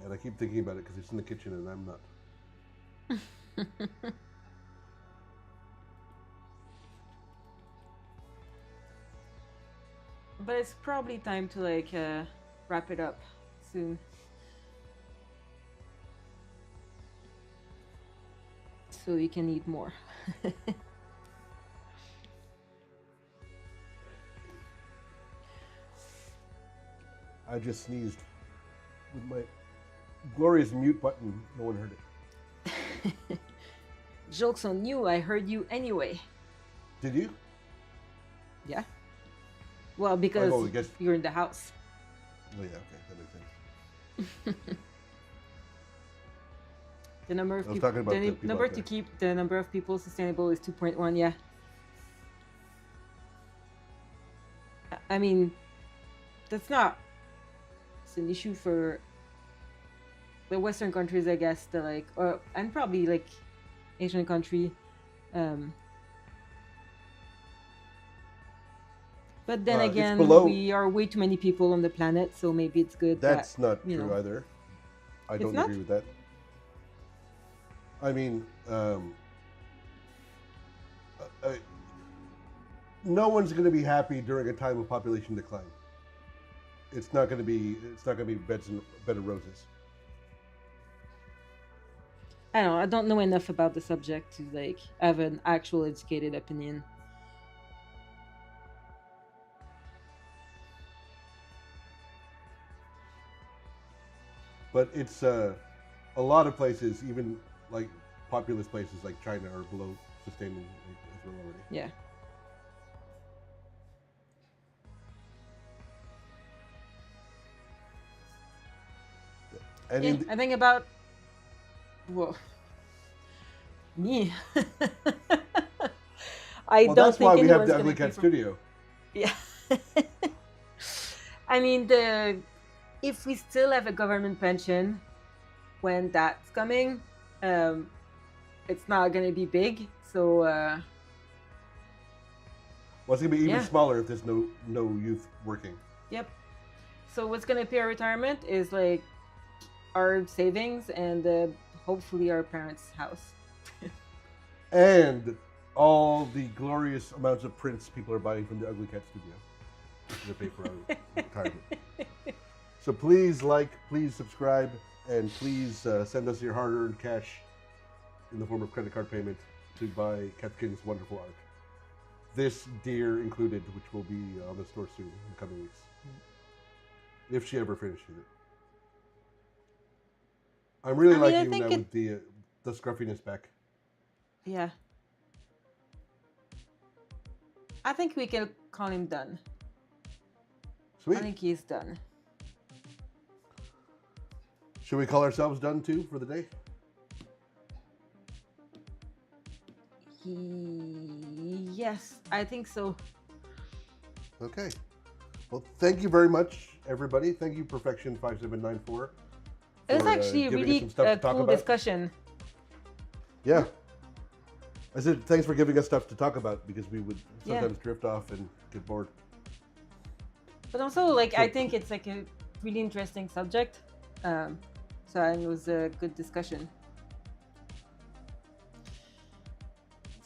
And I keep thinking about it because it's in the kitchen and I'm not. But it's probably time to like wrap it up soon. So you can eat more. I just sneezed with my glorious mute button. No one heard it. Joke's on you, I heard you anyway. Did you? Yeah. Well, because Oh, I guess. you're in the house. Oh yeah, okay, that makes sense. The number of I was people, talking about the people number out to there. keep the number of people sustainable is 2.1. Yeah. I mean, that's not. It's an issue for the Western countries, I guess. The like, and probably like Asian country. But then It's again, below. we are way too many people on the planet, so maybe it's good That's that not you true know. either. I It's don't not? agree with that. I mean, no one's going to be happy during a time of population decline. It's not going to be. It's not going to be bed of roses. I don't know enough about the subject to like have an actual educated opinion. But it's a lot of places, even like populous places like China, are below sustaining as well already. Yeah. And Yeah, I think about well, me. I well, don't that's why think we have anyone's the gonna Ugly pay Cat for. Studio. Yeah. I mean, if we still have a government pension when that's coming, um, it's not gonna be big. So Well, it's gonna be even yeah, smaller if there's no youth working. yep. So what's gonna pay our retirement is like our savings and hopefully our parents' house. And all the glorious amounts of prints people are buying from the Ugly Cat Studio to pay for our retirement. So please like, please subscribe, and please send us your hard-earned cash in the form of credit card payment to buy Kathkin's wonderful art. This deer included, which will be on the store soon in the coming weeks, if she ever finishes it. I'm really I mean, I liking think that with the scruffiness back. Yeah. I think we can call him done. Sweet. I think he's done. Should we call ourselves done too for the day? Yes, I think so. Okay. Well, thank you very much, everybody. Thank you, Perfection 5794, It was for actually a giving us really some stuff to talk cool about. discussion. Yeah. I said thanks for giving us stuff to talk about because we would Yeah. sometimes drift off and get bored. But also, like, So- I think it's like a really interesting subject. So it was a good discussion.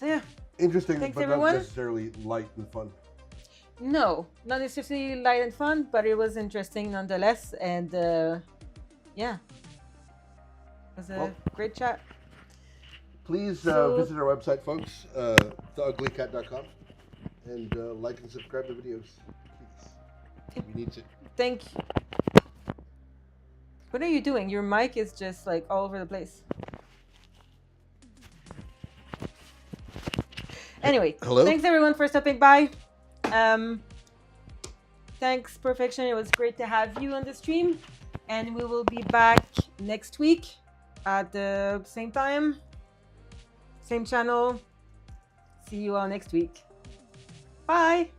So yeah, Interesting, Thanks, but everyone. not necessarily light and fun. no, not necessarily light and fun, but it was interesting nonetheless. And yeah, it was a Well- great chat. Please So- visit our website, folks, theuglycat.com, and like and subscribe to videos. Please. We need to. Thank you. What are you doing? Your mic is just like all over the place. Anyway, Hello? Thanks everyone for stopping by. Thanks, Perfection. It was great to have you on the stream. And we will be back next week at the same time, same channel. See you all next week. Bye.